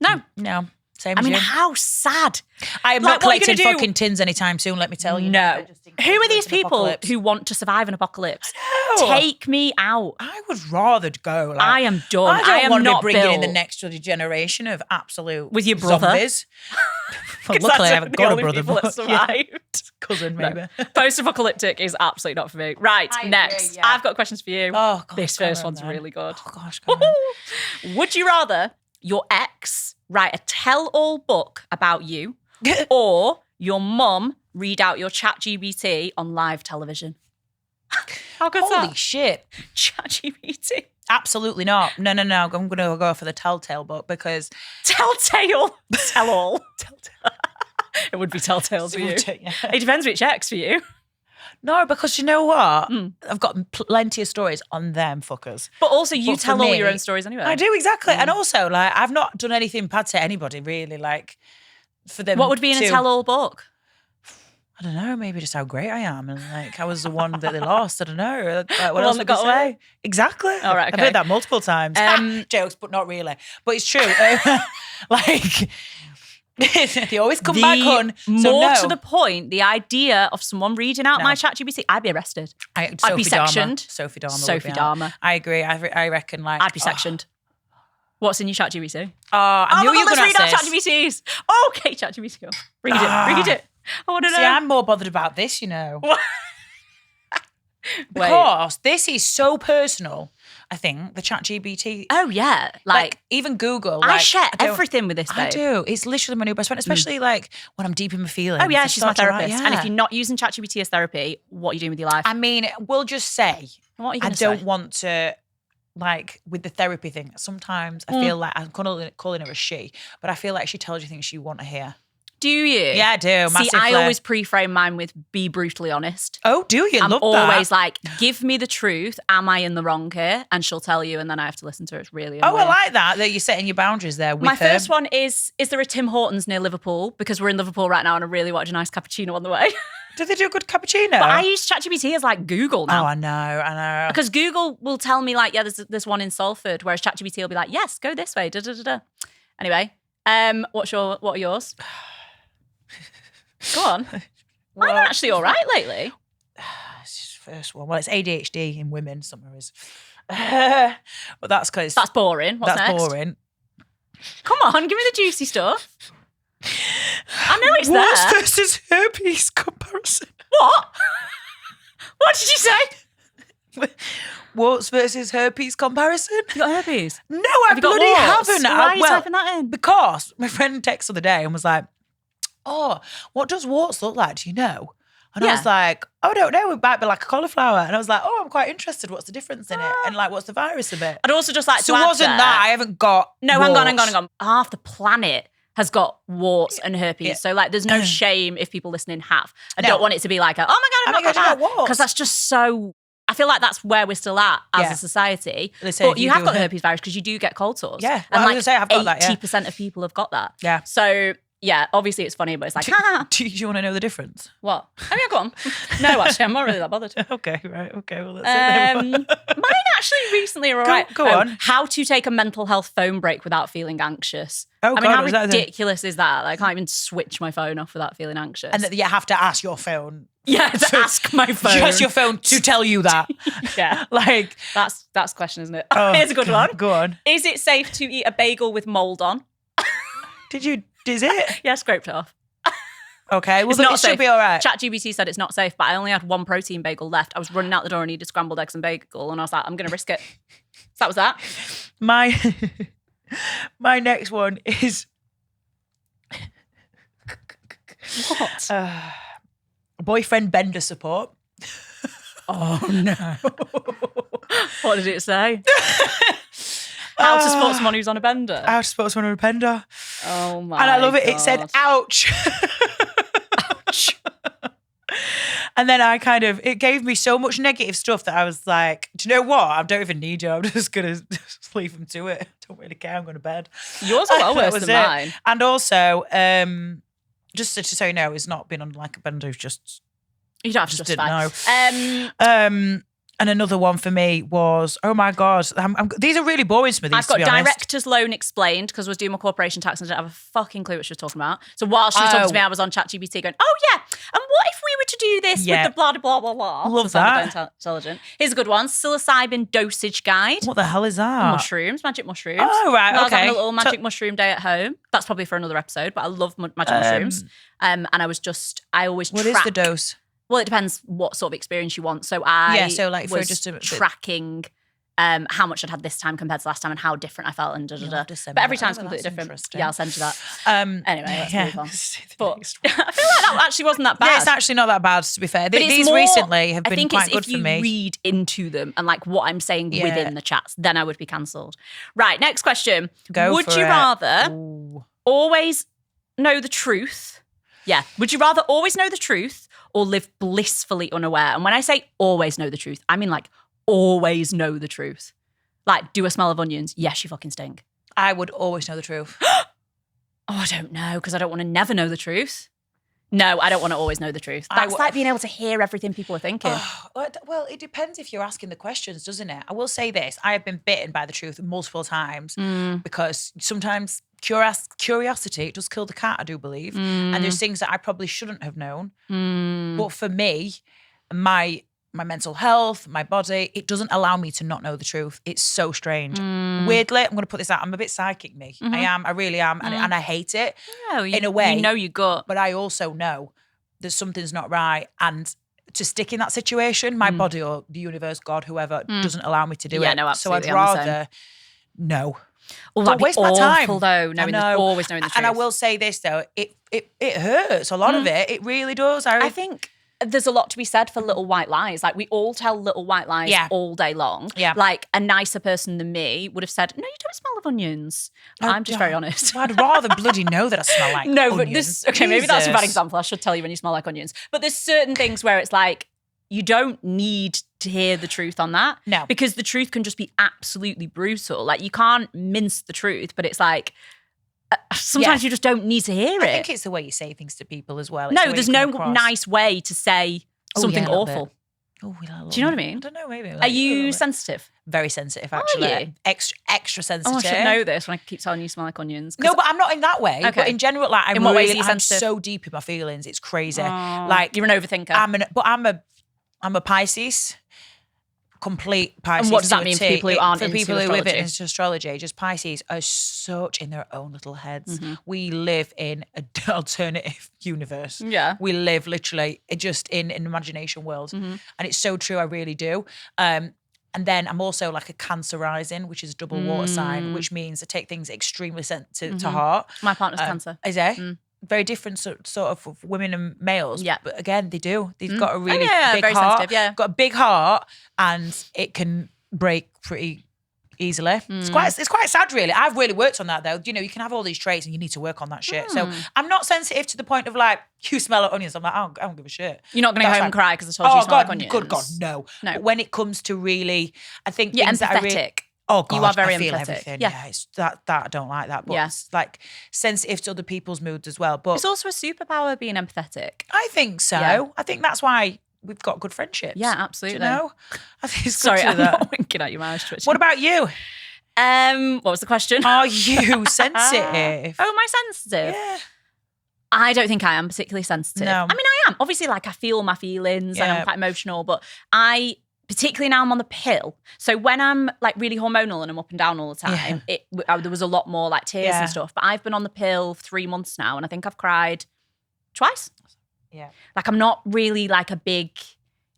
Speaker 2: No.
Speaker 1: No. Same
Speaker 2: I
Speaker 1: as
Speaker 2: mean,
Speaker 1: you.
Speaker 2: how sad.
Speaker 1: I am
Speaker 2: Like,
Speaker 1: not
Speaker 2: what are you
Speaker 1: collecting
Speaker 2: gonna do?
Speaker 1: fucking tins anytime soon, let me tell you.
Speaker 2: No.
Speaker 1: Just in case
Speaker 2: Who are
Speaker 1: there's
Speaker 2: these
Speaker 1: an
Speaker 2: people
Speaker 1: apocalypse.
Speaker 2: who want to survive an apocalypse?
Speaker 1: No.
Speaker 2: Take me out.
Speaker 1: I would rather go. Like,
Speaker 2: I am done.
Speaker 1: I don't
Speaker 2: I am
Speaker 1: want to
Speaker 2: not
Speaker 1: be bringing in the
Speaker 2: built.
Speaker 1: next generation of absolute
Speaker 2: With your brother.
Speaker 1: zombies. Well,
Speaker 2: 'Cause
Speaker 1: luckily, I
Speaker 2: that's
Speaker 1: haven't
Speaker 2: the
Speaker 1: got a
Speaker 2: only
Speaker 1: brother.
Speaker 2: people that
Speaker 1: But, yeah.
Speaker 2: survived.
Speaker 1: Cousin,
Speaker 2: No.
Speaker 1: maybe.
Speaker 2: Post-apocalyptic is absolutely not for me. Right,
Speaker 1: I agree,
Speaker 2: next.
Speaker 1: yeah.
Speaker 2: I've got questions for you.
Speaker 1: Oh, God.
Speaker 2: This
Speaker 1: go
Speaker 2: first
Speaker 1: on,
Speaker 2: one's
Speaker 1: then.
Speaker 2: really good.
Speaker 1: Oh, gosh. Go on.
Speaker 2: Would you rather your ex write a tell-all book about you or your mum read out your ChatGPT on live television? How good's
Speaker 1: Holy
Speaker 2: that?
Speaker 1: shit.
Speaker 2: ChatGPT.
Speaker 1: Absolutely not. No. I'm going to go for the Telltale book because...
Speaker 2: Telltale. Tell-all. It would be telltale for you.
Speaker 1: Yeah.
Speaker 2: It depends which ex for you.
Speaker 1: No, because you know what? I've got plenty of stories on them fuckers.
Speaker 2: But also, you
Speaker 1: But for
Speaker 2: tell all your
Speaker 1: me,
Speaker 2: own stories anyway.
Speaker 1: I do, exactly. And also, like, I've not done anything bad to anybody, really. Like, for them
Speaker 2: What would be in a
Speaker 1: to-
Speaker 2: tell-all book?
Speaker 1: I don't know, maybe just how great I am. And, like, I was the one that they lost. I don't know. Like, what
Speaker 2: one
Speaker 1: else
Speaker 2: that
Speaker 1: would
Speaker 2: got
Speaker 1: they say?
Speaker 2: away?
Speaker 1: Exactly.
Speaker 2: All right,
Speaker 1: I've
Speaker 2: okay.
Speaker 1: heard that multiple times. Jokes, but not really. But it's true. Like... they always come back on. So
Speaker 2: More
Speaker 1: no.
Speaker 2: to the point, the idea of someone reading out
Speaker 1: No.
Speaker 2: my ChatGPT, I'd be arrested.
Speaker 1: I'd
Speaker 2: be sectioned.
Speaker 1: Sophie Dharma.
Speaker 2: Sophie Dharma.
Speaker 1: I agree. I reckon like
Speaker 2: I'd be sectioned. What's in your ChatGPT?
Speaker 1: I knew you were
Speaker 2: let's
Speaker 1: going to
Speaker 2: read out
Speaker 1: ask this.
Speaker 2: ChatGPTs. Okay, ChatGPT, go. Read it. I want to know.
Speaker 1: See, I'm more bothered about this, you know.
Speaker 2: Wait.
Speaker 1: Because this is so personal, I think, the ChatGPT.
Speaker 2: Oh, yeah.
Speaker 1: Like even Google.
Speaker 2: I
Speaker 1: like,
Speaker 2: share
Speaker 1: don't-
Speaker 2: everything with this, babe.
Speaker 1: I do. It's literally my new best friend, especially like when I'm deep in my feelings.
Speaker 2: Oh, yeah,
Speaker 1: I
Speaker 2: she's my
Speaker 1: start to write-
Speaker 2: therapist. And if
Speaker 1: yeah.
Speaker 2: you're not using ChatGPT as therapy, what are you doing with your life?
Speaker 1: I mean, we'll just say,
Speaker 2: What are you
Speaker 1: I
Speaker 2: going to
Speaker 1: don't
Speaker 2: say?
Speaker 1: want to, like, with the therapy thing, sometimes I feel like I'm calling her a she, but I feel like she tells you things you want to hear.
Speaker 2: Do you?
Speaker 1: Yeah, I do.
Speaker 2: See,
Speaker 1: Massively.
Speaker 2: I always pre-frame mine with be brutally honest.
Speaker 1: Oh, do you?
Speaker 2: I'm
Speaker 1: Love
Speaker 2: always
Speaker 1: that.
Speaker 2: like, give me the truth. Am I in the wrong here? And she'll tell you, and then I have to listen to it. It's really
Speaker 1: Oh,
Speaker 2: annoying.
Speaker 1: I like that you're setting your boundaries there with
Speaker 2: My
Speaker 1: her.
Speaker 2: first one is there a Tim Hortons near Liverpool? Because we're in Liverpool right now and I really want a nice cappuccino on the way.
Speaker 1: Do they do a good cappuccino?
Speaker 2: But I use ChatGPT as like Google now.
Speaker 1: Oh, I know.
Speaker 2: Because Google will tell me like, yeah, there's one in Salford, whereas ChatGPT will be like, yes, go this way. Da, da, da, da. Anyway, what are yours? Go on.
Speaker 1: Well,
Speaker 2: I'm actually all right lately.
Speaker 1: It's just the first one. Well, it's ADHD in women. Somewhere is. But that's because
Speaker 2: That's boring. What's
Speaker 1: that's
Speaker 2: next?
Speaker 1: boring.
Speaker 2: Come on, give me the juicy stuff. I know it's
Speaker 1: Warts
Speaker 2: there.
Speaker 1: versus herpes comparison.
Speaker 2: What? What did you say?
Speaker 1: Warts versus herpes comparison?
Speaker 2: You got herpes?
Speaker 1: No, I
Speaker 2: Have you got
Speaker 1: bloody
Speaker 2: warts?
Speaker 1: haven't.
Speaker 2: Why are you typing that in?
Speaker 1: Because my friend texted the other day and was like, "Oh, what does warts look like? Do you know?" And I
Speaker 2: Yeah.
Speaker 1: was like, "Oh, I don't know. It might be like a cauliflower." And I was like, "Oh, I'm quite interested. What's the difference in it? And like, what's the virus of it?"
Speaker 2: I'd also just like
Speaker 1: So
Speaker 2: to
Speaker 1: it
Speaker 2: add
Speaker 1: wasn't
Speaker 2: there-
Speaker 1: that. I haven't got.
Speaker 2: No,
Speaker 1: warts.
Speaker 2: hang on. Half the planet has got warts and herpes.
Speaker 1: Yeah.
Speaker 2: So like there's no shame if people listening have. I
Speaker 1: No.
Speaker 2: don't want it to be like, oh my God,
Speaker 1: Oh my God, you got warts.
Speaker 2: because that's just so, I feel like that's where we're still at as
Speaker 1: Yeah.
Speaker 2: a society.
Speaker 1: They say
Speaker 2: But
Speaker 1: if
Speaker 2: you
Speaker 1: you
Speaker 2: have
Speaker 1: do
Speaker 2: got the
Speaker 1: her-
Speaker 2: herpes virus because you do get cold sores.
Speaker 1: Yeah. Well,
Speaker 2: And
Speaker 1: I was
Speaker 2: like
Speaker 1: gonna say, I've got that, yeah.
Speaker 2: 80% of people have got that.
Speaker 1: Yeah.
Speaker 2: So yeah, obviously it's funny, but it's like, ha.
Speaker 1: Do you want to know the difference?
Speaker 2: What? Oh yeah, go on. No, actually, I'm not really that bothered.
Speaker 1: Okay, right. Okay, well, that's it.
Speaker 2: Mine actually recently are all right.
Speaker 1: Go on.
Speaker 2: How to take a mental health phone break without feeling anxious.
Speaker 1: Oh,
Speaker 2: I mean,
Speaker 1: God,
Speaker 2: how
Speaker 1: was that the-
Speaker 2: ridiculous is that? Like, I can't even switch my phone off without feeling anxious.
Speaker 1: And that you have to ask your phone.
Speaker 2: yeah, to ask my phone.
Speaker 1: Just your phone to tell you that.
Speaker 2: yeah,
Speaker 1: Like,
Speaker 2: that's the question, isn't it?
Speaker 1: oh,
Speaker 2: Here's a good one.
Speaker 1: Go on.
Speaker 2: Is it safe to eat a bagel with mold on?
Speaker 1: Is it?
Speaker 2: Yeah, scraped it off.
Speaker 1: Okay, well,
Speaker 2: It's
Speaker 1: then
Speaker 2: not
Speaker 1: it
Speaker 2: safe.
Speaker 1: should be all right.
Speaker 2: ChatGPT said it's not safe, but I only had one protein bagel left. I was running out the door and needed scrambled eggs and bagel, and I was like, I'm going to risk it. So that was that.
Speaker 1: My next one is
Speaker 2: What?
Speaker 1: boyfriend bender support.
Speaker 2: Oh no. What did it say? How to spot someone who's on a bender.
Speaker 1: How to spot someone on a bender.
Speaker 2: Oh my
Speaker 1: And I love it. It said,
Speaker 2: God.
Speaker 1: ouch. Ouch. And then it gave me so much negative stuff that I was like, do you know what? I don't even need you. I'm just going to leave him to it. I don't really care. I'm going to bed.
Speaker 2: Yours are well
Speaker 1: That
Speaker 2: worse
Speaker 1: was
Speaker 2: than
Speaker 1: it.
Speaker 2: mine.
Speaker 1: And also, just so you know, he's not been on like a bender who's just
Speaker 2: You don't have to
Speaker 1: Just
Speaker 2: justify.
Speaker 1: didn't know. And another one for me was, oh my God, these are really boring to me.
Speaker 2: I've got
Speaker 1: to be honest.
Speaker 2: director's loan explained because I was doing my corporation tax and I didn't have a fucking clue what she was talking about. So while she was talking to me, I was on ChatGPT going, oh yeah, and what if we were to do this with the blah, blah, blah, blah.
Speaker 1: Love that.
Speaker 2: Intelligent. Here's a good one. Psilocybin dosage guide.
Speaker 1: What the hell is that?
Speaker 2: Mushrooms, magic mushrooms.
Speaker 1: Oh, right,
Speaker 2: I was
Speaker 1: okay.
Speaker 2: having a little magic mushroom day at home. That's probably for another episode, but I love magic mushrooms. And I always
Speaker 1: What
Speaker 2: track.
Speaker 1: is the dose?
Speaker 2: Well, it depends what sort of experience you want. So
Speaker 1: so like
Speaker 2: was
Speaker 1: for just a
Speaker 2: tracking how much I'd had this time compared to last time and how different I felt and But every time's completely different. Yeah, I'll send you that. Anyway, let's move on. But I feel like that actually wasn't that bad.
Speaker 1: Yeah, it's actually not that bad, to be fair. These recently have been quite good for me.
Speaker 2: I think if you read into them and like what I'm saying within the chats, then I would be cancelled. Right, next question. Would you rather always know the truth? Yeah. Would you rather always know the truth or live blissfully unaware? And when I say always know the truth, I mean like always know the truth. Like, do I smell of onions? Yes, you fucking stink.
Speaker 1: I would always know the truth.
Speaker 2: Oh, I don't know, because I don't want to never know the truth. No, I don't want to always know the truth. That's like being able to hear everything people are thinking.
Speaker 1: Well, it depends if you're asking the questions, doesn't it? I will say this. I have been bitten by the truth multiple times because sometimes curiosity does kill the cat, I do believe. And there's things that I probably shouldn't have known. But for me, my mental health, my body, it doesn't allow me to not know the truth. It's so strange. Weirdly, I'm going to put this out. I'm a bit psychic, me. I really am. And I hate it in a way.
Speaker 2: You know your gut.
Speaker 1: But I also know that something's not right. And to stick in that situation, my body or the universe, God, whoever, doesn't allow me to do it.
Speaker 2: Yeah, no, absolutely.
Speaker 1: So I'd rather know.
Speaker 2: Oh,
Speaker 1: Don't waste my time.
Speaker 2: Though, always knowing the truth.
Speaker 1: And I will say this, though. It hurts. A lot of it. It really does.
Speaker 2: I think there's a lot to be said for little white lies. Like, we all tell little white lies all day long. Yeah. Like, a nicer person than me would have said, no, you don't smell of onions. I'm just very honest.
Speaker 1: I'd rather bloody know that I smell like onions.
Speaker 2: But this, okay, maybe that's a bad example. I should tell you when you smell like onions. But there's certain things where it's like, you don't need to hear the truth on that.
Speaker 1: No.
Speaker 2: Because the truth can just be absolutely brutal. Like, you can't mince the truth, but it's like, sometimes you just don't need to hear it.
Speaker 1: I think it's the way you say things to people as well.
Speaker 2: No, there's no nice way to say something awful.
Speaker 1: Oh,
Speaker 2: do you know what I mean?
Speaker 1: I don't know, maybe.
Speaker 2: Are you sensitive?
Speaker 1: Very sensitive, actually.
Speaker 2: Are you?
Speaker 1: Extra sensitive.
Speaker 2: Oh, I should know this when I keep telling you you smell like onions.
Speaker 1: No, but I'm not in that way.
Speaker 2: Okay.
Speaker 1: But in general, like,
Speaker 2: in what ways are you sensitive?
Speaker 1: I'm so deep in my feelings. It's crazy.
Speaker 2: Like, you're an overthinker.
Speaker 1: I'm a Pisces. Complete Pisces.
Speaker 2: And what does that mean for people who aren't into
Speaker 1: people
Speaker 2: astrology?
Speaker 1: who live into astrology? Just Pisces are such in their own little heads. We live in an alternative universe.
Speaker 2: Yeah.
Speaker 1: We live literally just in an imagination world. And it's so true, I really do. And then I'm also like a Cancer rising, which is a double water sign, which means I take things extremely to heart.
Speaker 2: My partner's Cancer.
Speaker 1: Is it? Very different sort of women and males.
Speaker 2: Yeah.
Speaker 1: But again, they do. They've got a really big
Speaker 2: very
Speaker 1: heart.
Speaker 2: sensitive, yeah.
Speaker 1: Got a big heart and it can break pretty easily. It's quite sad, really. I've really worked on that, though. You know, you can have all these traits and you need to work on that shit. So I'm not sensitive to the point of like, you smell like onions. I'm like, I don't give a shit.
Speaker 2: You're not going to go home and cry because I told you smell like onions.
Speaker 1: Good God, no. But when it comes to really, I think
Speaker 2: you're
Speaker 1: things
Speaker 2: empathetic.
Speaker 1: that I really, oh God,
Speaker 2: you are very
Speaker 1: I feel
Speaker 2: empathetic.
Speaker 1: everything. Yeah, it's that I don't like that. But it's like sensitive to other people's moods as well. But
Speaker 2: it's also a superpower being empathetic.
Speaker 1: I think so.
Speaker 2: Yeah.
Speaker 1: I think that's why we've got good friendships.
Speaker 2: Yeah, absolutely.
Speaker 1: Do you know? I think it's good
Speaker 2: Sorry,
Speaker 1: to do
Speaker 2: I'm
Speaker 1: that.
Speaker 2: not winking at you. My eyes twitching.
Speaker 1: What about you?
Speaker 2: What was the question?
Speaker 1: Are you sensitive?
Speaker 2: Oh, am I sensitive?
Speaker 1: Yeah.
Speaker 2: I don't think I am particularly sensitive.
Speaker 1: No.
Speaker 2: I mean, I am. Obviously, like, I feel my feelings and I'm quite emotional, but particularly now I'm on the pill. So when I'm like really hormonal and I'm up and down all the time, there was a lot more like tears and stuff. But I've been on the pill 3 months now and I think I've cried twice.
Speaker 1: Yeah.
Speaker 2: Like, I'm not really like a big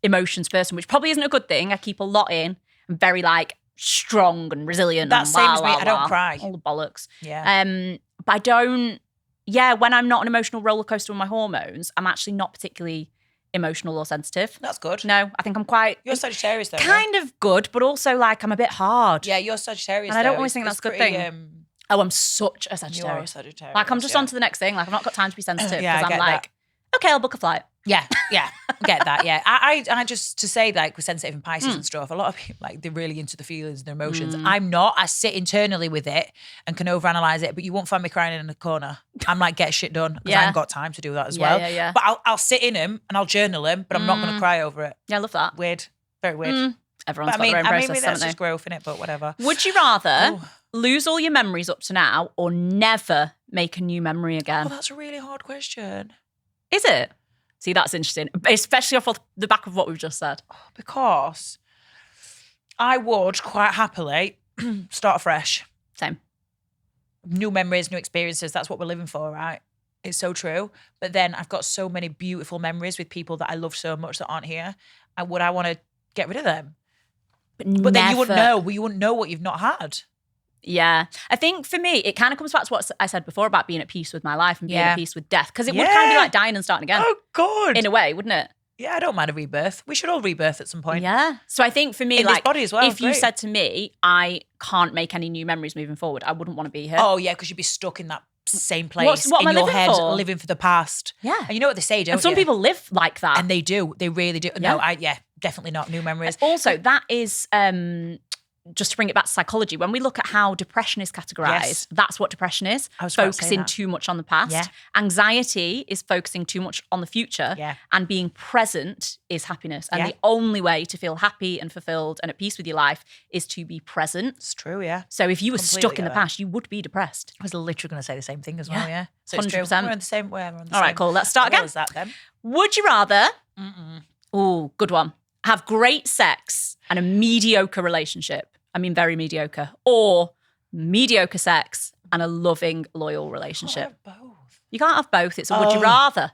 Speaker 2: emotions person, which probably isn't a good thing. I keep a lot in. I'm very like strong and resilient.
Speaker 1: That's same as me. I don't cry.
Speaker 2: All the bollocks.
Speaker 1: Yeah.
Speaker 2: But I don't, when I'm not an emotional roller coaster with my hormones, I'm actually not particularly emotional or sensitive.
Speaker 1: That's good.
Speaker 2: No, I think I'm quite...
Speaker 1: You're Sagittarius, though.
Speaker 2: Kind of good, but also like I'm a bit hard.
Speaker 1: Yeah, you're Sagittarius,
Speaker 2: and I don't always think that's a good thing. I'm such a Sagittarius.
Speaker 1: You're a Sagittarius.
Speaker 2: Like, I'm just on to the next thing. Like, I've not got time to be sensitive because I'm like, okay, I'll book a flight.
Speaker 1: Yeah, I get that. Yeah, I just to say like we're sensitive and Pisces and stuff. A lot of people like they're really into the feelings and their emotions. I'm not. I sit internally with it and can overanalyze it. But you won't find me crying in a corner. I'm like get shit done because I haven't got time to do that as well.
Speaker 2: Yeah.
Speaker 1: But I'll sit in them and I'll journal them. But I'm not going to cry over it.
Speaker 2: Yeah, I love that.
Speaker 1: Weird, very weird.
Speaker 2: Everyone's
Speaker 1: But
Speaker 2: got their own process,
Speaker 1: maybe
Speaker 2: haven't
Speaker 1: that's
Speaker 2: they?
Speaker 1: just growth in it, but whatever.
Speaker 2: Would you rather lose all your memories up to now or never make a new memory again?
Speaker 1: Oh, that's a really hard question.
Speaker 2: Is it? See, that's interesting, especially off the back of what we've just said.
Speaker 1: Because I would quite happily start afresh.
Speaker 2: Same.
Speaker 1: New memories, new experiences. That's what we're living for, right? It's so true. But then I've got so many beautiful memories with people that I love so much that aren't here. And would I want to get rid of them? But then you wouldn't know. You wouldn't know what you've not had.
Speaker 2: Yeah. I think for me, it kind of comes back to what I said before about being at peace with my life and being at peace with death. Because it would kind of be like dying and starting again.
Speaker 1: Oh, God.
Speaker 2: In a way, wouldn't it?
Speaker 1: Yeah, I don't mind a rebirth. We should all rebirth at some point.
Speaker 2: Yeah. So I think for me,
Speaker 1: In this body as well,
Speaker 2: if you said to me, I can't make any new memories moving forward, I wouldn't want to be here.
Speaker 1: Oh, yeah, because you'd be stuck in that same place
Speaker 2: What am
Speaker 1: in
Speaker 2: I
Speaker 1: your
Speaker 2: living
Speaker 1: head,
Speaker 2: for?
Speaker 1: living for the past.
Speaker 2: Yeah.
Speaker 1: And you know what they say, don't you?
Speaker 2: And some people live like that.
Speaker 1: And they do. They really do.
Speaker 2: Yeah.
Speaker 1: No, definitely not. New memories.
Speaker 2: Also, that is just to bring it back to psychology. When we look at how depression is categorized, that's what depression is.
Speaker 1: I was about to say
Speaker 2: Focusing
Speaker 1: that.
Speaker 2: too much on the past.
Speaker 1: Yeah.
Speaker 2: Anxiety is focusing too much on the future.
Speaker 1: Yeah.
Speaker 2: And being present is happiness. And
Speaker 1: Yeah.
Speaker 2: the only way to feel happy and fulfilled and at peace with your life is to be present.
Speaker 1: It's true, yeah.
Speaker 2: So if you were stuck
Speaker 1: Completely
Speaker 2: in the
Speaker 1: get that.
Speaker 2: past, you would be depressed.
Speaker 1: I was literally going to say the same thing as well,
Speaker 2: Yeah.
Speaker 1: yeah. So it's true.
Speaker 2: 100%.
Speaker 1: We're on the same way.
Speaker 2: All right, cool. Let's start again.
Speaker 1: What was that then?
Speaker 2: Would you rather, oh, good one, have great sex and a mediocre relationship? I mean, very mediocre. Or mediocre sex and a loving, loyal relationship?
Speaker 1: Oh, both.
Speaker 2: You can't have both. It's a would you rather.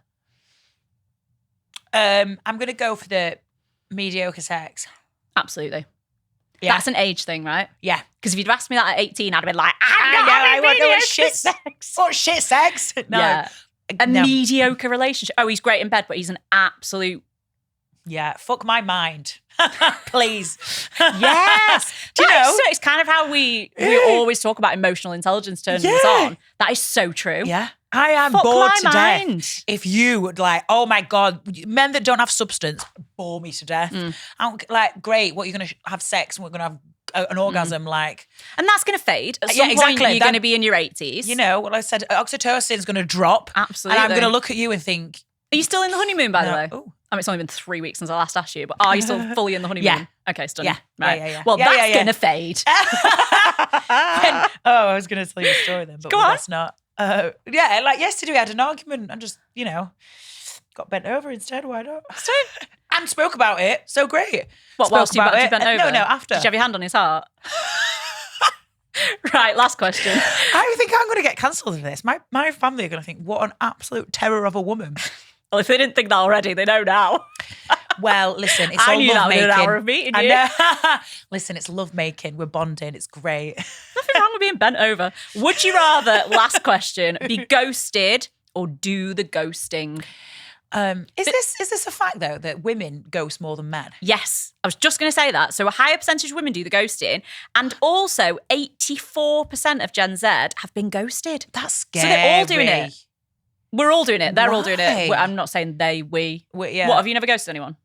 Speaker 1: I'm going to go for the mediocre sex.
Speaker 2: Absolutely.
Speaker 1: Yeah.
Speaker 2: That's an age thing, right?
Speaker 1: Yeah.
Speaker 2: Because if you'd asked me that at 18, I'd have been like,
Speaker 1: I want to
Speaker 2: mediocre
Speaker 1: shit sex. What shit sex? No.
Speaker 2: Yeah. A
Speaker 1: No.
Speaker 2: mediocre relationship. Oh, he's great in bed, but he's an absolute...
Speaker 1: Yeah. Fuck my mind. Please.
Speaker 2: Yes.
Speaker 1: Do you know?
Speaker 2: So it's kind of how we always talk about emotional intelligence turning us on. That is so true.
Speaker 1: Yeah. I am
Speaker 2: Fuck
Speaker 1: bored
Speaker 2: my
Speaker 1: to death.
Speaker 2: mind.
Speaker 1: If you would like, oh my God, men that don't have substance bore me to death. I don't, like, great, what, you're going to have sex and we're going to have an orgasm, like.
Speaker 2: And that's going to fade. At
Speaker 1: Yeah,
Speaker 2: some point,
Speaker 1: exactly.
Speaker 2: you're going to be in your 80s.
Speaker 1: You know, well, I said oxytocin's going to drop.
Speaker 2: Absolutely.
Speaker 1: And I'm going to look at you and think.
Speaker 2: Are you still in the honeymoon, by the
Speaker 1: No.
Speaker 2: way?
Speaker 1: Ooh.
Speaker 2: I mean, it's only been 3 weeks since I last asked you, but are you still fully in the honeymoon?
Speaker 1: Yeah.
Speaker 2: Okay, stunning.
Speaker 1: Yeah.
Speaker 2: Right.
Speaker 1: Yeah.
Speaker 2: Well,
Speaker 1: Yeah,
Speaker 2: that's
Speaker 1: yeah.
Speaker 2: going to fade.
Speaker 1: I was going to tell you a story then, but
Speaker 2: Go on.
Speaker 1: that's not. Yeah, like yesterday we had an argument and just, got bent over instead. Why not? And spoke about it. So great.
Speaker 2: What,
Speaker 1: Spoke
Speaker 2: whilst you
Speaker 1: about it.
Speaker 2: bent over?
Speaker 1: No, after.
Speaker 2: Did you have your hand on his heart? Right, last question.
Speaker 1: I think I'm going to get cancelled for this. My family are going to think, what an absolute terror of a woman.
Speaker 2: Well, if they didn't think that already, they know now.
Speaker 1: Well, listen, it's
Speaker 2: I
Speaker 1: all
Speaker 2: knew that
Speaker 1: love
Speaker 2: within
Speaker 1: making.
Speaker 2: an hour of meeting
Speaker 1: I
Speaker 2: you.
Speaker 1: know. Listen, it's love making. We're bonding. It's great.
Speaker 2: Nothing wrong with being bent over. Would you rather, last question, be ghosted or do the ghosting?
Speaker 1: Is this a fact though that women ghost more than men?
Speaker 2: Yes, I was just going to say that. So a higher percentage of women do the ghosting, and also 84% of Gen Z have been ghosted.
Speaker 1: That's scary.
Speaker 2: So they're all doing it. We're all doing it. They're all doing it.
Speaker 1: Why?
Speaker 2: I'm not saying they, we.
Speaker 1: Yeah.
Speaker 2: What, have you never ghosted anyone?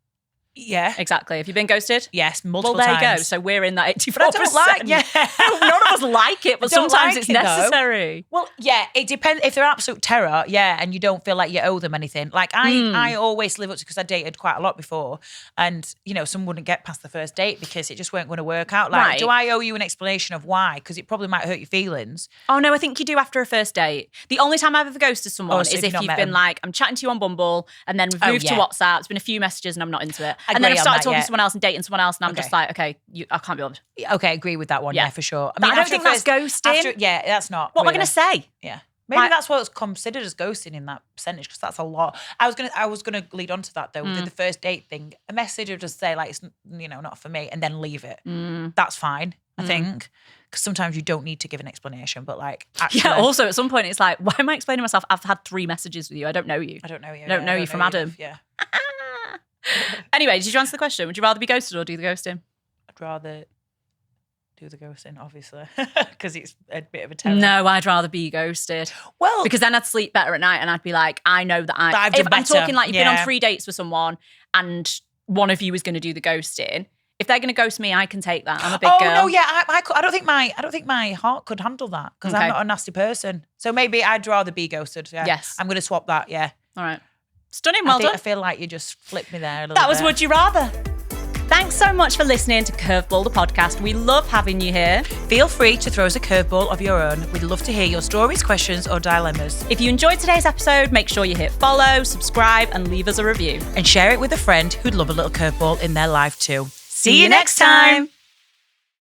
Speaker 1: Yeah.
Speaker 2: Exactly. Have you been ghosted?
Speaker 1: Yes, multiple
Speaker 2: Well, there
Speaker 1: times.
Speaker 2: you go. So we're in that 84%.
Speaker 1: But I don't like. Yeah.
Speaker 2: None of us like it, but
Speaker 1: I don't
Speaker 2: sometimes
Speaker 1: like
Speaker 2: it's
Speaker 1: it, though.
Speaker 2: necessary.
Speaker 1: Well, yeah, it depends. If they're absolute terror, yeah, and you don't feel like you owe them anything. Like I always live up to, because I dated quite a lot before, and some wouldn't get past the first date because it just weren't going to work out. Like,
Speaker 2: Right.
Speaker 1: do I owe you an explanation of why? Because it probably might hurt your feelings.
Speaker 2: Oh, no, I think you do after a first date. The only time I've ever ghosted someone
Speaker 1: so
Speaker 2: is
Speaker 1: if
Speaker 2: if
Speaker 1: you've not
Speaker 2: you've
Speaker 1: met
Speaker 2: been
Speaker 1: them.
Speaker 2: like, I'm chatting to you on Bumble, and then we've moved to
Speaker 1: yeah.
Speaker 2: WhatsApp. It's been a few messages and I'm not into it.
Speaker 1: I
Speaker 2: And then
Speaker 1: agree
Speaker 2: I've
Speaker 1: on
Speaker 2: started
Speaker 1: that,
Speaker 2: talking
Speaker 1: yeah.
Speaker 2: to someone else and dating someone else, and I'm
Speaker 1: Okay.
Speaker 2: just like, okay, I can't be bothered.
Speaker 1: Okay, I agree with that one.
Speaker 2: Yeah.
Speaker 1: Yeah, for sure.
Speaker 2: But I don't
Speaker 1: after
Speaker 2: think
Speaker 1: the
Speaker 2: that's
Speaker 1: first-
Speaker 2: ghosting.
Speaker 1: Yeah, that's not.
Speaker 2: What am I
Speaker 1: really.
Speaker 2: going to say?
Speaker 1: Yeah. Maybe
Speaker 2: Like-
Speaker 1: that's what's considered as ghosting in that percentage, because that's a lot. I was gonna lead on to that though. With the first date thing, a message of just say like, it's not for me, and then leave it. That's fine, I think, because sometimes you don't need to give an explanation. But like, actually,
Speaker 2: Yeah, also at some point it's like, why am I explaining myself? I've had 3 messages with you. I don't know you.
Speaker 1: I don't know you.
Speaker 2: I don't know you from Adam.
Speaker 1: Yeah,
Speaker 2: Anyway, did you answer the question? Would you rather be ghosted or do the ghosting?
Speaker 1: I'd rather do the ghosting, obviously, because it's a bit of a terror.
Speaker 2: No, I'd rather be ghosted.
Speaker 1: Well,
Speaker 2: Because then I'd sleep better at night and I'd be like, I know that
Speaker 1: I've
Speaker 2: if
Speaker 1: done
Speaker 2: I'm
Speaker 1: better.
Speaker 2: talking like you've been on
Speaker 1: Yeah.
Speaker 2: 3 dates with someone and one of you is going to do the ghosting, if they're going to ghost me, I can take that. I'm a big girl.
Speaker 1: no, yeah, I don't think my heart could handle that, because
Speaker 2: Okay.
Speaker 1: I'm not a nasty person. So maybe I'd rather be ghosted. Yeah.
Speaker 2: Yes.
Speaker 1: I'm going to swap that. Yeah.
Speaker 2: All right. Stunning, well
Speaker 1: I
Speaker 2: done.
Speaker 1: feel like you just flipped me there a little
Speaker 2: That was
Speaker 1: bit.
Speaker 2: Would You Rather. Thanks so much for listening to Curveball, the podcast. We love having you here.
Speaker 1: Feel free to throw us a curveball of your own. We'd love to hear your stories, questions, or dilemmas.
Speaker 2: If you enjoyed today's episode, make sure you hit follow, subscribe, and leave us a review.
Speaker 1: And share it with a friend who'd love a little curveball in their life too. See you next time.